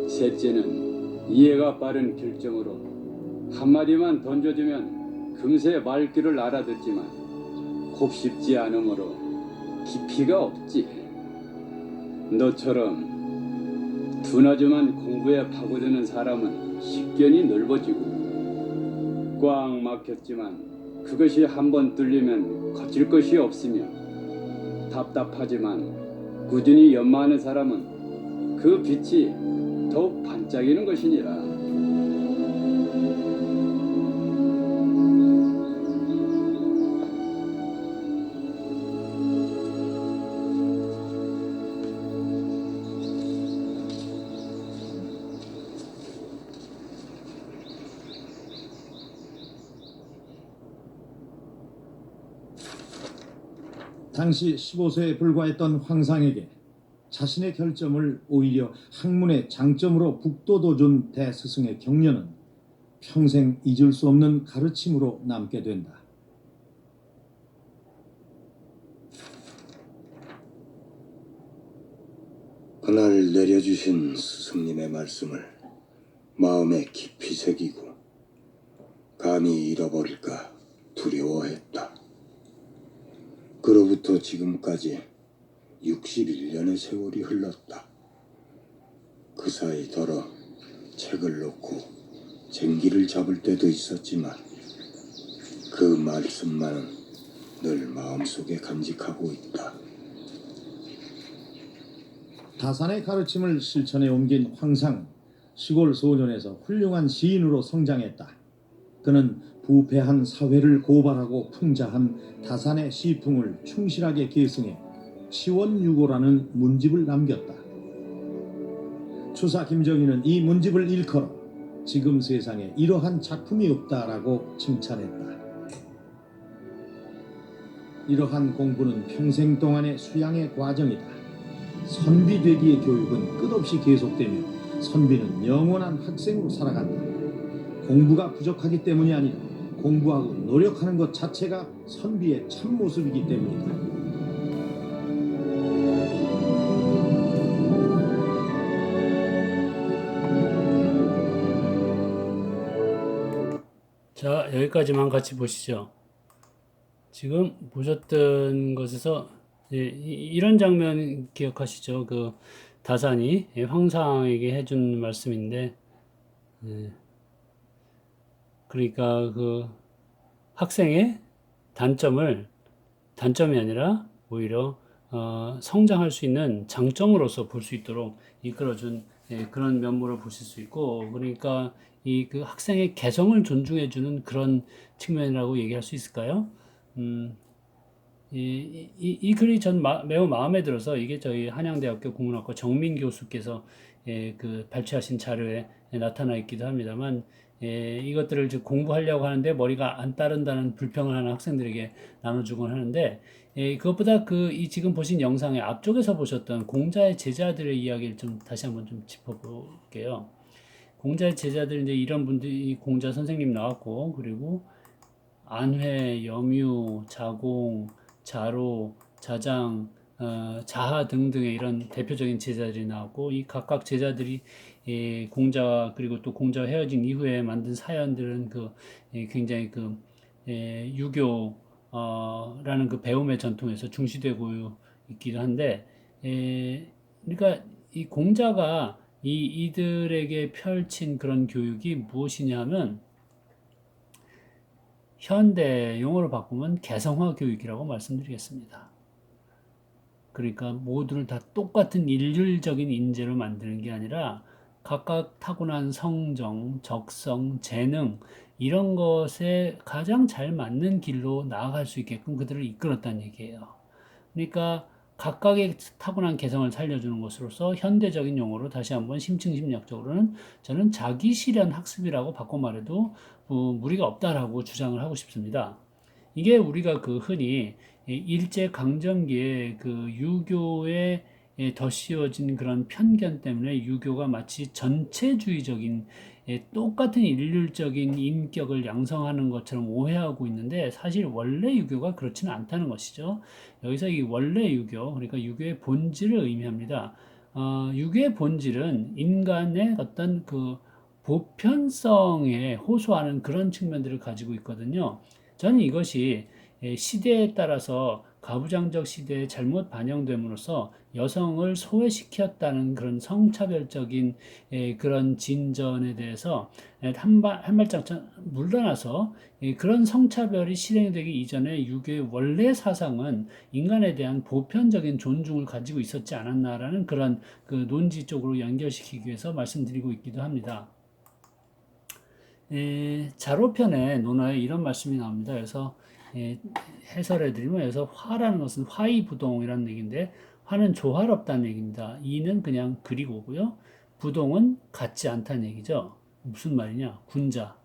셋째는 이해가 빠른 결점으로 한마디만 던져주면 금세 말귀를 알아듣지만 곱씹지 않으므로 깊이가 없지. 너처럼 둔하지만 공부에 파고드는 사람은 식견이 넓어지고 꽉 막혔지만 그것이 한번 뚫리면 거칠 것이 없으며 답답하지만 꾸준히 연마하는 사람은 그 빛이 더욱 반짝이는 것이니라. 당시 15세에 불과했던 황상에게 자신의 결점을 오히려 학문의 장점으로 북돋워준 대스승의 격려는 평생 잊을 수 없는 가르침으로 남게 된다. 그날 내려주신 스승님의 말씀을 마음에 깊이 새기고 감히 잃어버릴까 두려워했다. 그로부터 지금까지 61년의 세월이 흘렀다. 그 사이 더러 책을 놓고 쟁기를 잡을 때도 있었지만 그 말씀만은 늘 마음속에 간직하고 있다. 다산의 가르침을 실천에 옮긴 황상은 시골 소년에서 훌륭한 시인으로 성장했다. 그는 부패한 사회를 고발하고 풍자한 다산의 시풍을 충실하게 계승해 시원유고라는 문집을 남겼다. 추사 김정희는 이 문집을 일컬어 지금 세상에 이러한 작품이 없다라고 칭찬했다. 이러한 공부는 평생 동안의 수양의 과정이다. 선비되기의 교육은 끝없이 계속되며 선비는 영원한 학생으로 살아간다. 공부가 부족하기 때문이 아니라 공부하고 노력하는 것 자체가 선비의 참모습이기 때문이다. 자, 여기까지만 같이 보시죠. 지금 보셨던 것에서 이런 장면 기억하시죠? 그 다산이 황상에게 해준 말씀인데, 그러니까 그 학생의 단점이 아니라 오히려 성장할 수 있는 장점으로서 볼 수 있도록 이끌어준 그런 면모를 보실 수 있고, 그러니까 이 그 학생의 개성을 존중해주는 그런 측면이라고 얘기할 수 있을까요? 이 글이 전 매우 마음에 들어서 이게 저희 한양대학교 국문학과 정민 교수께서 그 발췌하신 자료에 나타나 있기도 합니다만, 이것들을 이제 공부하려고 하는데 머리가 안 따른다는 불평을 하는 학생들에게 나눠주곤 하는데, 그것보다 이 지금 보신 영상의 앞쪽에서 보셨던 공자의 제자들의 이야기를 좀 다시 한번 좀 짚어볼게요. 공자의 제자들, 이제 이런 분들이 공자 선생님 나왔고, 그리고 안회, 염유, 자공, 자로, 자장, 자하 등등의 이런 대표적인 제자들이 나왔고, 이 각각 제자들이 공자와 그리고 또 공자와 헤어진 이후에 만든 사연들은 굉장히 유교라는 그 배움의 전통에서 중시되고 있기도 한데, 그러니까 이 공자가 이들에게 펼친 그런 교육이 무엇이냐 하면, 현대 용어로 바꾸면 개성화 교육이라고 말씀드리겠습니다. 그러니까 모두를 다 똑같은 일률적인 인재로 만드는 게 아니라 각각 타고난 성정, 적성, 재능 이런 것에 가장 잘 맞는 길로 나아갈 수 있게끔 그들을 이끌었다는 얘기예요. 그러니까 각각의 타고난 개성을 살려주는 것으로서 현대적인 용어로 다시 한번 심층심리학적으로는 저는 자기 실현 학습이라고 바꿔 말해도 무리가 없다라고 주장을 하고 싶습니다. 이게 우리가 흔히 일제 강점기에 유교에 덧씌워진 그런 편견 때문에 유교가 마치 전체주의적인 똑같은 일률적인 인격을 양성하는 것처럼 오해하고 있는데, 사실 원래 유교가 그렇지는 않다는 것이죠. 여기서 이 원래 유교, 그러니까 유교의 본질을 의미합니다. 유교의 본질은 인간의 어떤 보편성에 호소하는 그런 측면들을 가지고 있거든요. 저는 이것이 시대에 따라서 가부장적 시대에 잘못 반영됨으로써 여성을 소외시켰다는 그런 성차별적인 그런 진전에 대해서 한 발짝 물러나서 그런 성차별이 실행되기 이전에 유교의 원래 사상은 인간에 대한 보편적인 존중을 가지고 있었지 않았나라는 그런 그 논지 쪽으로 연결시키기 위해서 말씀드리고 있기도 합니다. 자로편의 논어에 이런 말씀이 나옵니다. 그래서 해설해드리면 여기서 화라는 것은 화이부동이라는 얘기인데 화는 조화롭다는 얘기입니다. 이는 그냥 그리고고요. 부동은 같지 않다는 얘기죠. 무슨 말이냐? 군자.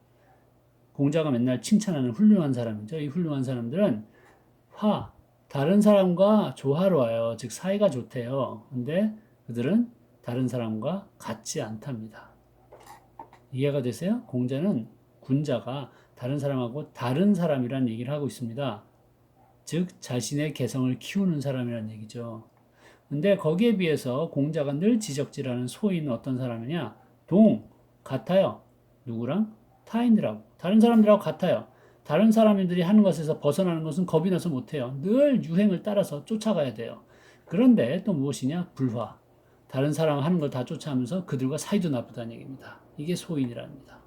공자가 맨날 칭찬하는 훌륭한 사람이죠. 이 훌륭한 사람들은 다른 사람과 조화로워요. 즉 사이가 좋대요. 근데 그들은 다른 사람과 같지 않답니다. 이해가 되세요? 공자는 군자가 다른 사람하고 다른 사람이란 얘기를 하고 있습니다. 즉 자신의 개성을 키우는 사람이란 얘기죠. 근데 거기에 비해서 공자가 늘 지적질하는 소인은 어떤 사람이냐? 같아요. 누구랑? 타인들하고. 다른 사람들하고 같아요. 다른 사람들이 하는 것에서 벗어나는 것은 겁이 나서 못해요. 늘 유행을 따라서 쫓아가야 돼요. 그런데 또 무엇이냐? 불화. 다른 사람 하는 걸 다 쫓아하면서 그들과 사이도 나쁘다는 얘기입니다. 이게 소인이랍니다.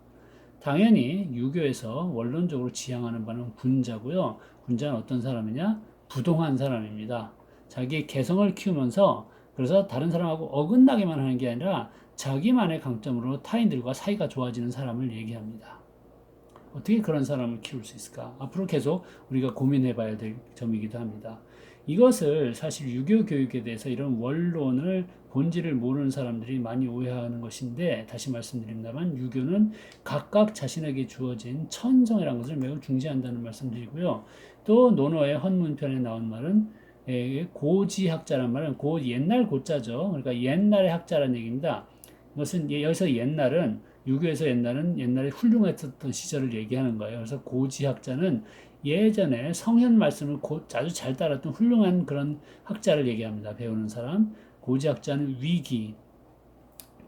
당연히 유교에서 원론적으로 지향하는 바는 군자고요. 군자는 어떤 사람이냐? 부동한 사람입니다. 자기의 개성을 키우면서 그래서 다른 사람하고 어긋나게만 하는 게 아니라 자기만의 강점으로 타인들과 사이가 좋아지는 사람을 얘기합니다. 어떻게 그런 사람을 키울 수 있을까? 앞으로 계속 우리가 고민해 봐야 될 점이기도 합니다. 이것을 사실 유교 교육에 대해서 이런 원론을 본질을 모르는 사람들이 많이 오해하는 것인데 다시 말씀드립니다만 유교는 각각 자신에게 주어진 천성이라는 것을 매우 중시한다는 말씀드리고요. 또 논어의 헌문편에 나온 말은 고지학자란 말은 옛날 고자죠. 그러니까 옛날의 학자라는 얘기입니다. 이것은 여기서 옛날은 유교에서 옛날에 훌륭했던 시절을 얘기하는 거예요. 그래서 고지학자는 예전에 성현 말씀을 아주 잘 따랐던 훌륭한 그런 학자를 얘기합니다. 배우는 사람. 고지학자는 위기,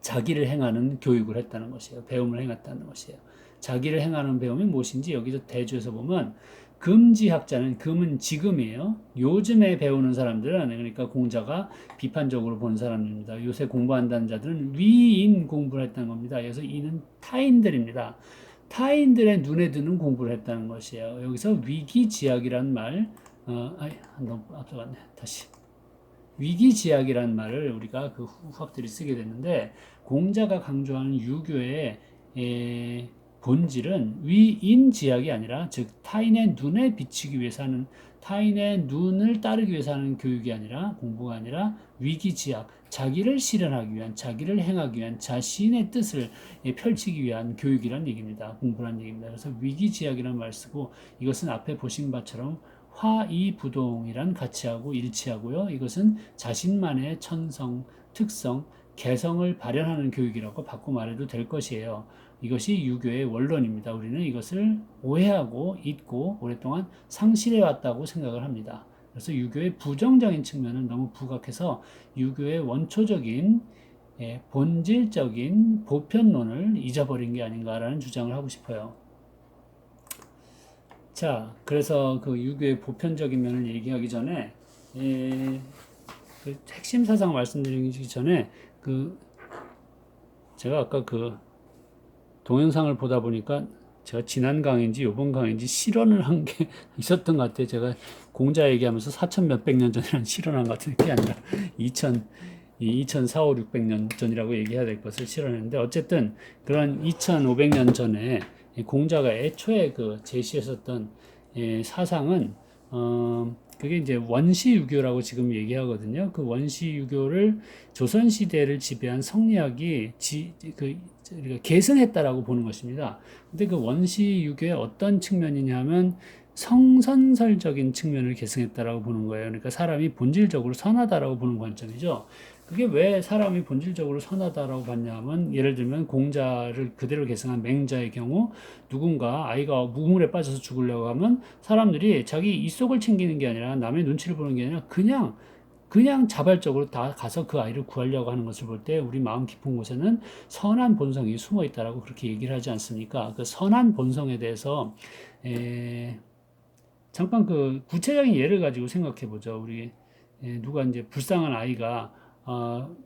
자기를 행하는 교육을 했다는 것이에요. 배움을 행했다는 것이에요. 자기를 행하는 배움이 무엇인지 여기서 대주에서 보면 금지학자는 금은 지금이에요. 요즘에 배우는 사람들은 그러니까 공자가 비판적으로 본 사람입니다. 요새 공부한다는 자들은 위인 공부를 했다는 겁니다. 그래서 이는 타인들입니다. 타인들의 눈에 드는 공부를 했다는 것이에요. 여기서 위기지약이란 말, 너무 앞서갔네. 다시. 위기지약이란 말을 우리가 그 후학들이 쓰게 됐는데 공자가 강조하는 유교의 본질은 위인지약이 아니라 즉 타인의 눈에 비치기 위해서 하는 타인의 눈을 따르기 위해서 하는 교육이 아니라 공부가 아니라 위기지약 자기를 실현하기 위한 자기를 행하기 위한 자신의 뜻을 펼치기 위한 교육이란 얘기입니다. 공부란 얘기입니다. 그래서 위기지약이라는 말 쓰고 이것은 앞에 보신 바처럼 화이부동이란 가치하고 일치하고요. 이것은 자신만의 천성, 특성, 개성을 발현하는 교육이라고 바꿔 말해도 될 것이에요. 이것이 유교의 원론입니다. 우리는 이것을 오해하고 잊고 오랫동안 상실해 왔다고 생각을 합니다. 그래서 유교의 부정적인 측면은 너무 부각해서 유교의 원초적인 본질적인 보편론을 잊어버린 게 아닌가라는 주장을 하고 싶어요. 자, 그래서 그 유교의 보편적인 면을 얘기하기 전에 그 핵심 사상 말씀드리기 전에 제가 아까 동영상을 보다 보니까 제가 지난 강의인지 이번 강의인지 실언을 한 게 있었던 것 같아요. 제가 공자 얘기하면서 4천 몇백 년 전이라는 실언한 것 같은 게 아니라 2004, 5, 600년 전이라고 얘기해야 될 것을 실언했는데 어쨌든 그런 2500년 전에 공자가 애초에 제시했었던 사상은 그게 이제 원시유교라고 지금 얘기하거든요. 그 원시유교를 조선시대를 지배한 성리학이 계승했다라고 보는 것입니다. 근데 그 원시유교의 어떤 측면이냐면 성선설적인 측면을 계승했다라고 보는 거예요. 그러니까 사람이 본질적으로 선하다라고 보는 관점이죠. 그게 왜 사람이 본질적으로 선하다라고 봤냐면 예를 들면 공자를 그대로 계승한 맹자의 경우 누군가 아이가 우물에 빠져서 죽으려고 하면 사람들이 자기 이속을 챙기는 게 아니라 남의 눈치를 보는 게 아니라 그냥 자발적으로 다 가서 그 아이를 구하려고 하는 것을 볼 때 우리 마음 깊은 곳에는 선한 본성이 숨어 있다라고 그렇게 얘기를 하지 않습니까? 그 선한 본성에 대해서 잠깐 그 구체적인 예를 가지고 생각해 보죠. 우리 누가 이제 불쌍한 아이가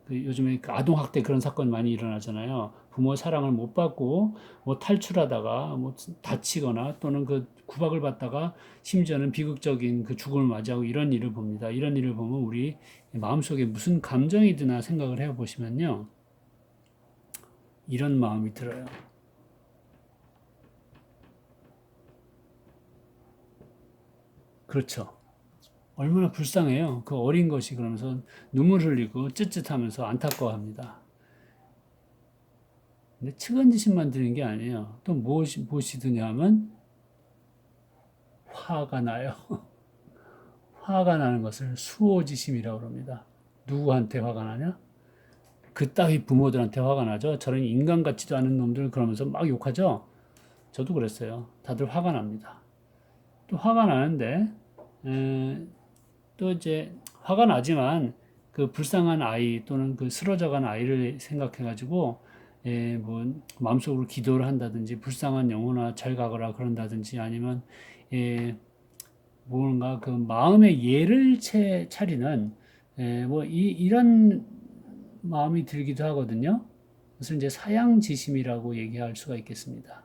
그 요즘에 그 아동학대 그런 사건 많이 일어나잖아요. 부모 사랑을 못 받고 뭐 탈출하다가 뭐 다치거나 또는 그 구박을 받다가 심지어는 비극적인 그 죽음을 맞이하고 이런 일을 봅니다. 이런 일을 보면 우리 마음속에 무슨 감정이 드나 생각을 해 보시면요. 이런 마음이 들어요. 그렇죠. 얼마나 불쌍해요. 그 어린 것이 그러면서 눈물 흘리고 쯧쯧하면서 안타까워합니다. 근데 측은지심만 드는 게 아니에요. 또 무엇이 드냐 하면 화가 나요. 화가 나는 것을 수호지심이라고 합니다. 누구한테 화가 나냐? 그따위 부모들한테 화가 나죠. 저런 인간 같지도 않은 놈들 그러면서 막 욕하죠. 저도 그랬어요. 다들 화가 납니다. 또 화가 나는데 또 이제 화가 나지만 그 불쌍한 아이 또는 그 쓰러져간 아이를 생각해가지고 뭐 마음속으로 기도를 한다든지 불쌍한 영혼아 잘 가거라 그런다든지 아니면 뭔가 그 마음의 예를 차리는 뭐 이런 마음이 들기도 하거든요. 그래서 이제 사양지심이라고 얘기할 수가 있겠습니다.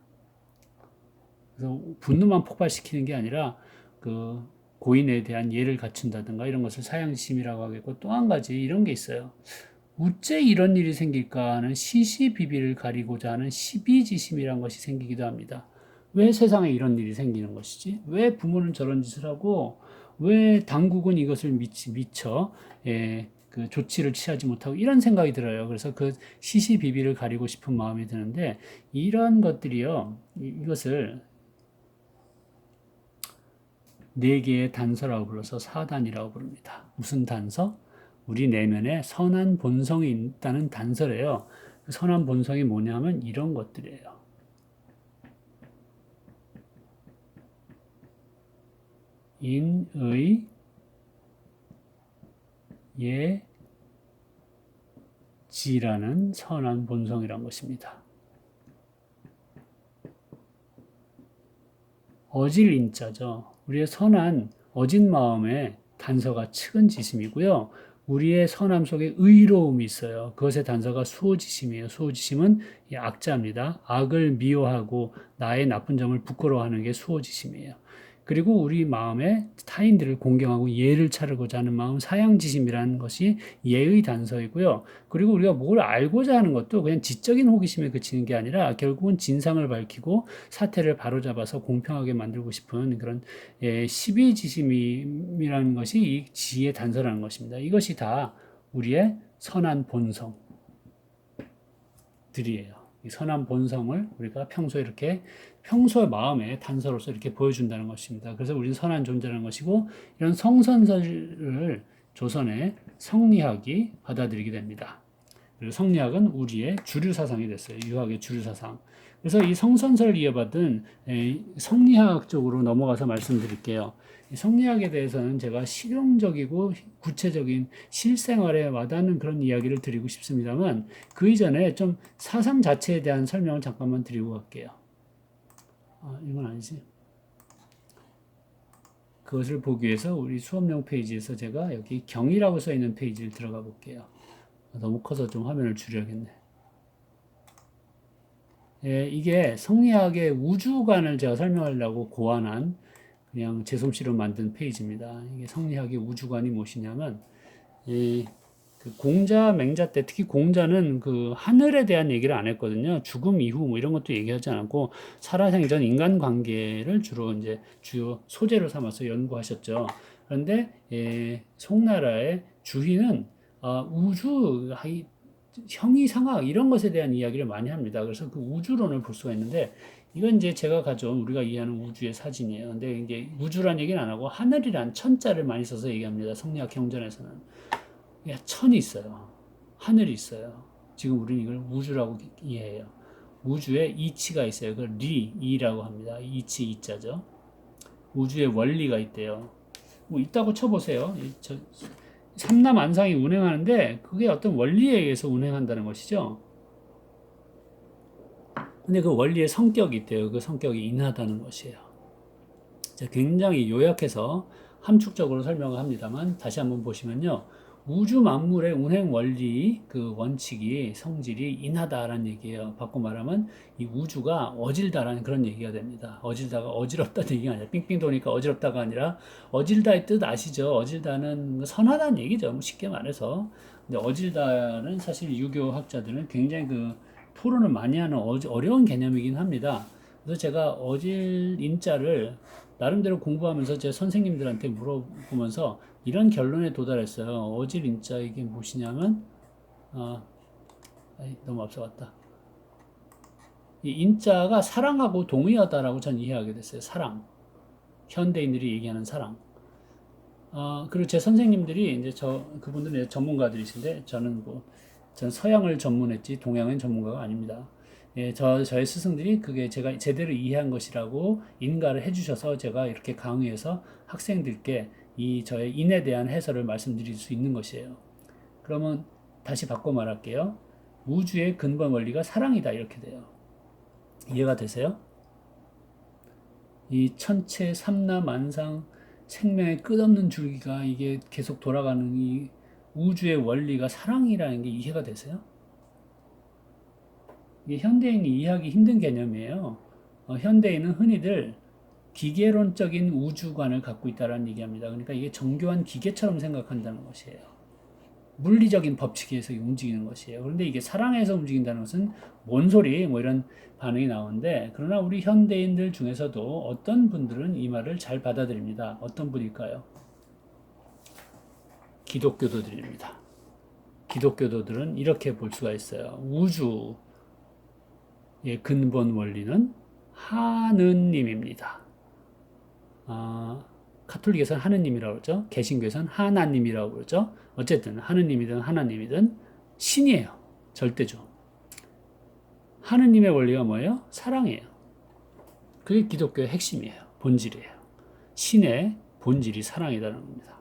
그래서 분노만 폭발시키는 게 아니라 그 고인에 대한 예를 갖춘다든가 이런 것을 사양지심이라고 하겠고 또 한 가지 이런 게 있어요. 어째 이런 일이 생길까 하는 시시비비를 가리고자 하는 시비지심이라는 것이 생기기도 합니다. 왜 세상에 이런 일이 생기는 것이지? 왜 부모는 저런 짓을 하고 왜 당국은 이것을 미처 그 조치를 취하지 못하고 이런 생각이 들어요. 그래서 그 시시비비를 가리고 싶은 마음이 드는데 이런 것들이요. 이것을 네 개의 단서라고 불러서 사단이라고 부릅니다. 무슨 단서? 우리 내면에 선한 본성이 있다는 단서래요. 선한 본성이 뭐냐면 이런 것들이에요. 인의 예지라는 선한 본성이란 것입니다. 어질 인자죠. 우리의 선한 어진 마음의 단서가 측은지심이고요. 우리의 선함 속에 의로움이 있어요. 그것의 단서가 수호지심이에요. 수호지심은 악자입니다. 악을 미워하고 나의 나쁜 점을 부끄러워하는 게 수호지심이에요. 그리고 우리 마음에 타인들을 공경하고 예를 차리고자 하는 마음 사양지심이라는 것이 예의 단서이고요. 그리고 우리가 뭘 알고자 하는 것도 그냥 지적인 호기심에 그치는 게 아니라 결국은 진상을 밝히고 사태를 바로잡아서 공평하게 만들고 싶은 그런 시비지심이라는 것이 이 지의 단서라는 것입니다. 이것이 다 우리의 선한 본성들이에요. 이 선한 본성을 우리가 평소의 마음의 단서로서 이렇게 보여준다는 것입니다. 그래서 우리는 선한 존재라는 것이고 이런 성선설을 조선의 성리학이 받아들이게 됩니다. 그리고 성리학은 우리의 주류 사상이 됐어요. 유학의 주류 사상. 그래서 이 성선설을 이어받은 성리학 쪽으로 넘어가서 말씀드릴게요. 성리학에 대해서는 제가 실용적이고 구체적인 실생활에 와닿는 그런 이야기를 드리고 싶습니다만 그 이전에 좀 사상 자체에 대한 설명을 잠깐만 드리고 갈게요. 이건 아니지. 그것을 보기 위해서 우리 수업용 페이지에서 제가 여기 경이라고 써 있는 페이지를 들어가 볼게요. 너무 커서 좀 화면을 줄여야겠네. 이게 성리학의 우주관을 제가 설명하려고 고안한 그냥 제 솜씨로 만든 페이지입니다. 이게 성리학의 우주관이 무엇이냐면 그 공자, 맹자 때 특히 공자는 그 하늘에 대한 얘기를 안 했거든요. 죽음 이후 뭐 이런 것도 얘기하지 않았고 살아생전 인간관계를 주로 이제 주요 소재로 삼아서 연구하셨죠. 그런데 송나라의 주희는 우주, 형이상학 이런 것에 대한 이야기를 많이 합니다. 그래서 그 우주론을 볼 수가 있는데 이건 이제 제가 가져온 우리가 이해하는 우주의 사진이에요. 근데 이제 우주란 얘기는 안 하고 하늘이란 천자를 많이 써서 얘기합니다. 성리학 경전에서는. 천이 있어요. 하늘이 있어요. 지금 우리는 이걸 우주라고 이해해요. 우주에 이치가 있어요. 그걸 이라고 합니다. 이치, 이자죠. 우주에 원리가 있대요. 뭐 있다고 쳐보세요. 삼라만상이 운행하는데 그게 어떤 원리에 의해서 운행한다는 것이죠. 근데 그 원리의 성격이 있대요. 그 성격이 인하다는 것이에요. 자, 굉장히 요약해서 함축적으로 설명을 합니다만 다시 한번 보시면요. 우주 만물의 운행 원리 그 원칙이 성질이 인하다라는 얘기예요. 바꿔 말하면 이 우주가 어질다라는 그런 얘기가 됩니다. 어질다가 어지럽다는 얘기가 아니라 빙빙 도니까 어지럽다가 아니라 어질다의 뜻 아시죠? 어질다는 선하다는 얘기죠. 뭐 쉽게 말해서. 근데 어질다는 사실 유교학자들은 굉장히 그 토론을 많이 하는 어려운 개념이긴 합니다. 그래서 제가 어질 인자를 나름대로 공부하면서 제 선생님들한테 물어보면서 이런 결론에 도달했어요. 어질 인자 이게 무엇이냐면 너무 앞서갔다. 이 인자가 사랑하고 동의하다라고 전 이해하게 됐어요. 사랑. 현대인들이 얘기하는 사랑. 그리고 제 선생님들이 이제 그분들은 이제 전문가들이신데 저는 서양을 전문했지 동양은 전문가가 아닙니다. 예, 저의 스승들이 그게 제가 제대로 이해한 것이라고 인가를 해주셔서 제가 이렇게 강의해서 학생들께 이 저의 인에 대한 해설을 말씀드릴 수 있는 것이에요. 그러면 다시 바꿔 말할게요. 우주의 근본 원리가 사랑이다 이렇게 돼요. 이해가 되세요? 이 천체 삼라만상 생명의 끝없는 줄기가 이게 계속 돌아가는 이 우주의 원리가 사랑이라는 게 이해가 되세요? 이게 현대인이 이해하기 힘든 개념이에요. 현대인은 흔히들 기계론적인 우주관을 갖고 있다는 얘기합니다. 그러니까 이게 정교한 기계처럼 생각한다는 것이에요. 물리적인 법칙에 의해서 움직이는 것이에요. 그런데 이게 사랑에서 움직인다는 것은 뭔 소리? 뭐 이런 반응이 나오는데 그러나 우리 현대인들 중에서도 어떤 분들은 이 말을 잘 받아들입니다. 어떤 분일까요? 기독교도들입니다. 기독교도들은 이렇게 볼 수가 있어요. 우주의 근본 원리는 하느님입니다. 카톨릭에서는 하느님이라고 그러죠. 개신교에서는 하나님이라고 그러죠. 어쨌든 하느님이든 하나님이든 신이에요. 절대죠. 하느님의 원리가 뭐예요? 사랑이에요. 그게 기독교의 핵심이에요. 본질이에요. 신의 본질이 사랑이라는 겁니다.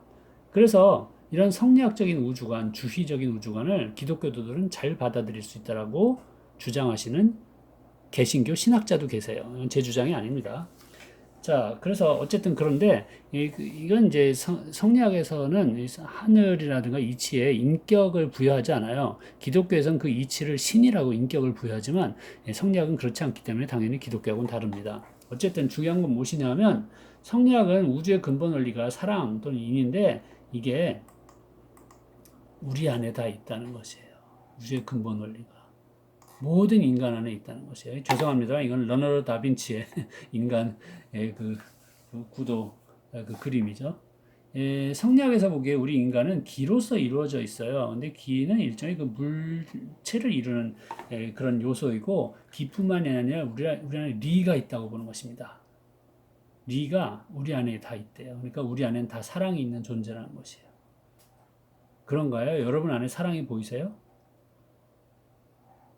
그래서 이런 성리학적인 우주관, 주희적인 우주관을 기독교도들은 잘 받아들일 수 있다라고 주장하시는 개신교 신학자도 계세요. 이건 제 주장이 아닙니다. 자, 그래서 어쨌든 그런데 이건 이제 성리학에서는 하늘이라든가 이치에 인격을 부여하지 않아요. 기독교에서는 그 이치를 신이라고 인격을 부여하지만 성리학은 그렇지 않기 때문에 당연히 기독교하고는 다릅니다. 어쨌든 중요한 건 무엇이냐면 성리학은 우주의 근본 원리가 사랑 또는 인인데 이게 우리 안에 다 있다는 것이에요. 우주의 근본 원리가. 모든 인간 안에 있다는 것이에요. 죄송합니다. 이건 러너로 다빈치의 인간의 그 구도, 그 그림이죠. 성리학에서 보기에 우리 인간은 기로서 이루어져 있어요. 근데 기는 일종의 그 물체를 이루는 그런 요소이고 기뿐만이 아니라 우리 안에 리가 있다고 보는 것입니다. 리가 우리 안에 다 있대요. 그러니까 우리 안에는 다 사랑이 있는 존재라는 것이에요. 그런가요? 여러분 안에 사랑이 보이세요?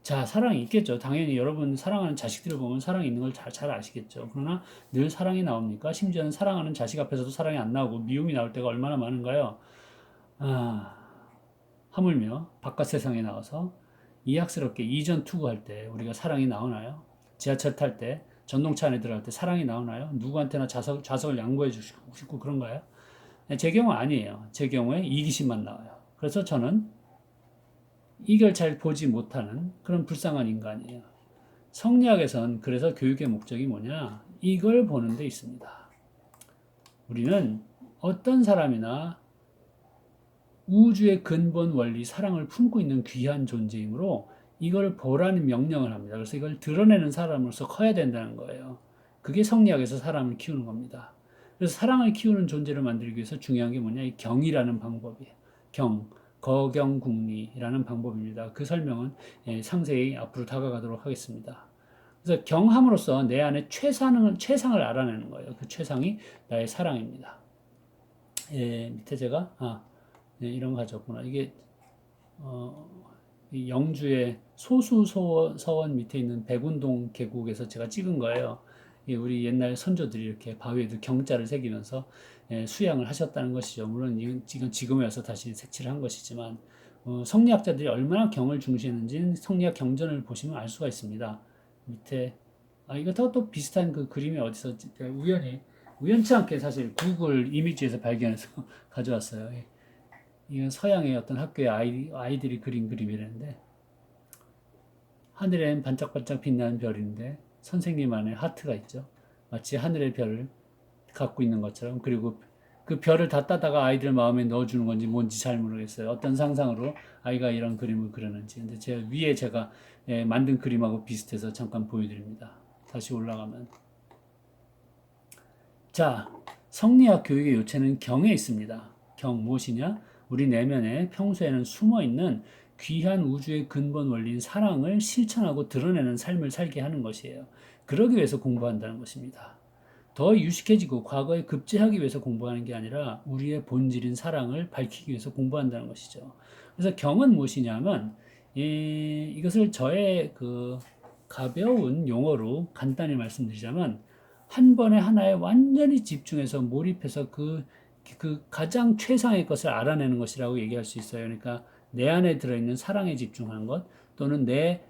자, 사랑이 있겠죠. 당연히 여러분 사랑하는 자식들을 보면 사랑이 있는 걸 잘 아시겠죠. 그러나 늘 사랑이 나옵니까? 심지어는 사랑하는 자식 앞에서도 사랑이 안 나오고 미움이 나올 때가 얼마나 많은가요? 하물며 바깥 세상에 나와서 이악스럽게 이전 투구할 때 우리가 사랑이 나오나요? 지하철 탈 때, 전동차 안에 들어갈 때 사랑이 나오나요? 누구한테나 좌석을 양보해 주시고 싶고 그런가요? 제 경우 아니에요. 제 경우에 이기심만 나와요. 그래서 저는 이걸 잘 보지 못하는 그런 불쌍한 인간이에요. 성리학에선 그래서 교육의 목적이 뭐냐? 이걸 보는 데 있습니다. 우리는 어떤 사람이나 우주의 근본 원리, 사랑을 품고 있는 귀한 존재이므로 이걸 보라는 명령을 합니다. 그래서 이걸 드러내는 사람으로서 커야 된다는 거예요. 그게 성리학에서 사람을 키우는 겁니다. 그래서 사랑을 키우는 존재를 만들기 위해서 중요한 게 뭐냐? 이 경이라는 방법이에요. 거경궁리라는 방법입니다. 그 설명은 상세히 앞으로 다가가도록 하겠습니다. 그래서 경함으로써 내 안에 최상을 알아내는 거예요. 그 최상이 나의 사랑입니다. 밑에 제가 이런 거 가졌구나. 이게 이 영주의 소수서원 밑에 있는 백운동 계곡에서 제가 찍은 거예요. 우리 옛날 선조들이 이렇게 바위에도 경자를 새기면서 수양을 하셨다는 것이죠. 물론 이건 지금에 와서 다시 색칠을 한 것이지만 성리학자들이 얼마나 경을 중시했는지는 성리학 경전을 보시면 알 수가 있습니다. 밑에 이것하고 또 비슷한 그 그림이 어디서 우연히 우연치 않게 사실 구글 이미지에서 발견해서 가져왔어요. 이건 서양의 어떤 학교의 아이들이 그린 그림이라는데, 하늘엔 반짝반짝 빛나는 별인데 선생님 안에 하트가 있죠. 마치 하늘의 별을 갖고 있는 것처럼. 그리고 그 별을 다 따다가 아이들 마음에 넣어주는 건지 뭔지 잘 모르겠어요. 어떤 상상으로 아이가 이런 그림을 그렸는지. 근데 위에 제가 만든 그림하고 비슷해서 잠깐 보여드립니다. 다시 올라가면. 자, 성리학 교육의 요체는 경에 있습니다. 경 무엇이냐? 우리 내면에 평소에는 숨어있는 귀한 우주의 근본 원리인 사랑을 실천하고 드러내는 삶을 살게 하는 것이에요. 그러기 위해서 공부한다는 것입니다. 더 유식해지고 과거에 급제하기 위해서 공부하는 게 아니라 우리의 본질인 사랑을 밝히기 위해서 공부한다는 것이죠. 그래서 경은 무엇이냐면 이것을 저의 그 가벼운 용어로 간단히 말씀드리자면 한 번에 하나에 완전히 집중해서 몰입해서 그 가장 최상의 것을 알아내는 것이라고 얘기할 수 있어요. 그러니까 내 안에 들어있는 사랑에 집중하는 것, 또는 내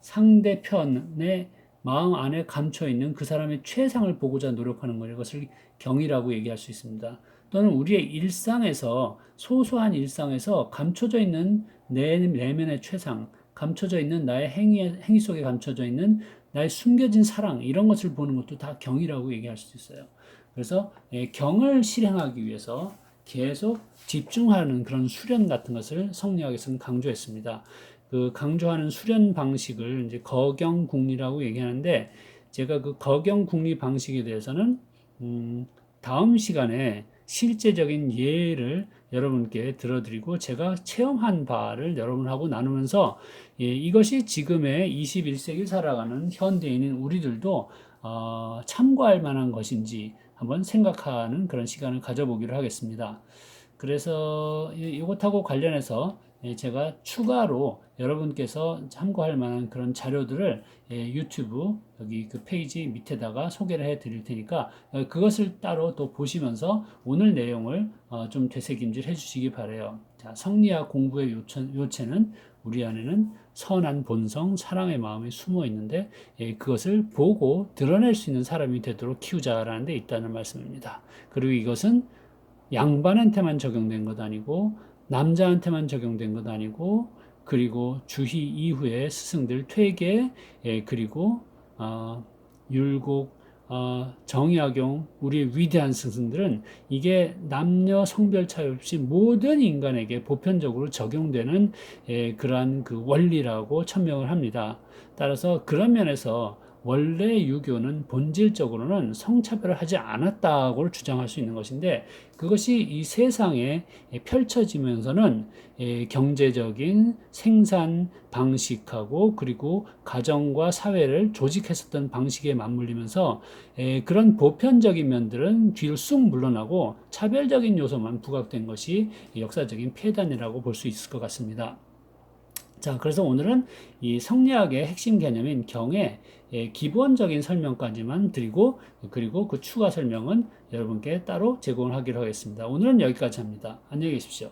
상대편의 마음 안에 감춰있는 그 사람의 최상을 보고자 노력하는 것, 이것을 경이라고 얘기할 수 있습니다. 또는 우리의 일상에서, 소소한 일상에서 감춰져 있는 내 내면의 최상, 감춰져 있는 나의 행위 속에 감춰져 있는 나의 숨겨진 사랑, 이런 것을 보는 것도 다 경이라고 얘기할 수 있어요. 그래서 경을 실행하기 위해서 계속 집중하는 그런 수련 같은 것을 성리학에서는 강조했습니다. 그 강조하는 수련 방식을 이제 거경궁리라고 얘기하는데, 제가 그 거경궁리 방식에 대해서는 다음 시간에 실제적인 예를 여러분께 들어드리고 제가 체험한 바를 여러분하고 나누면서 이것이 지금의 21세기 살아가는 현대인인 우리들도 참고할 만한 것인지 한번 생각하는 그런 시간을 가져보기로 하겠습니다. 그래서 이것하고 관련해서 제가 추가로 여러분께서 참고할 만한 그런 자료들을 유튜브 여기 그 페이지 밑에다가 소개를 해 드릴 테니까 그것을 따로 또 보시면서 오늘 내용을 좀 되새김질 해 주시기 바라요. 자, 성리학 공부의 요체는 우리 안에는 선한 본성, 사랑의 마음이 숨어 있는데 그것을 보고 드러낼 수 있는 사람이 되도록 키우자라는 데 있다는 말씀입니다. 그리고 이것은 양반한테만 적용된 것 아니고 남자한테만 적용된 것 아니고, 그리고 주희 이후에 스승들 퇴계, 그리고 율곡, 정약용, 우리의 위대한 스승들은 이게 남녀 성별 차이 없이 모든 인간에게 보편적으로 적용되는 그러한 그 원리라고 천명을 합니다. 따라서 그런 면에서 원래 유교는 본질적으로는 성차별을 하지 않았다고 주장할 수 있는 것인데, 그것이 이 세상에 펼쳐지면서는 경제적인 생산 방식하고 그리고 가정과 사회를 조직했었던 방식에 맞물리면서 그런 보편적인 면들은 뒤로 쑥 물러나고 차별적인 요소만 부각된 것이 역사적인 폐단이라고 볼 수 있을 것 같습니다. 자, 그래서 오늘은 이 성리학의 핵심 개념인 경의 기본적인 설명까지만 드리고, 그리고 그 추가 설명은 여러분께 따로 제공을 하기로 하겠습니다. 오늘은 여기까지 합니다. 안녕히 계십시오.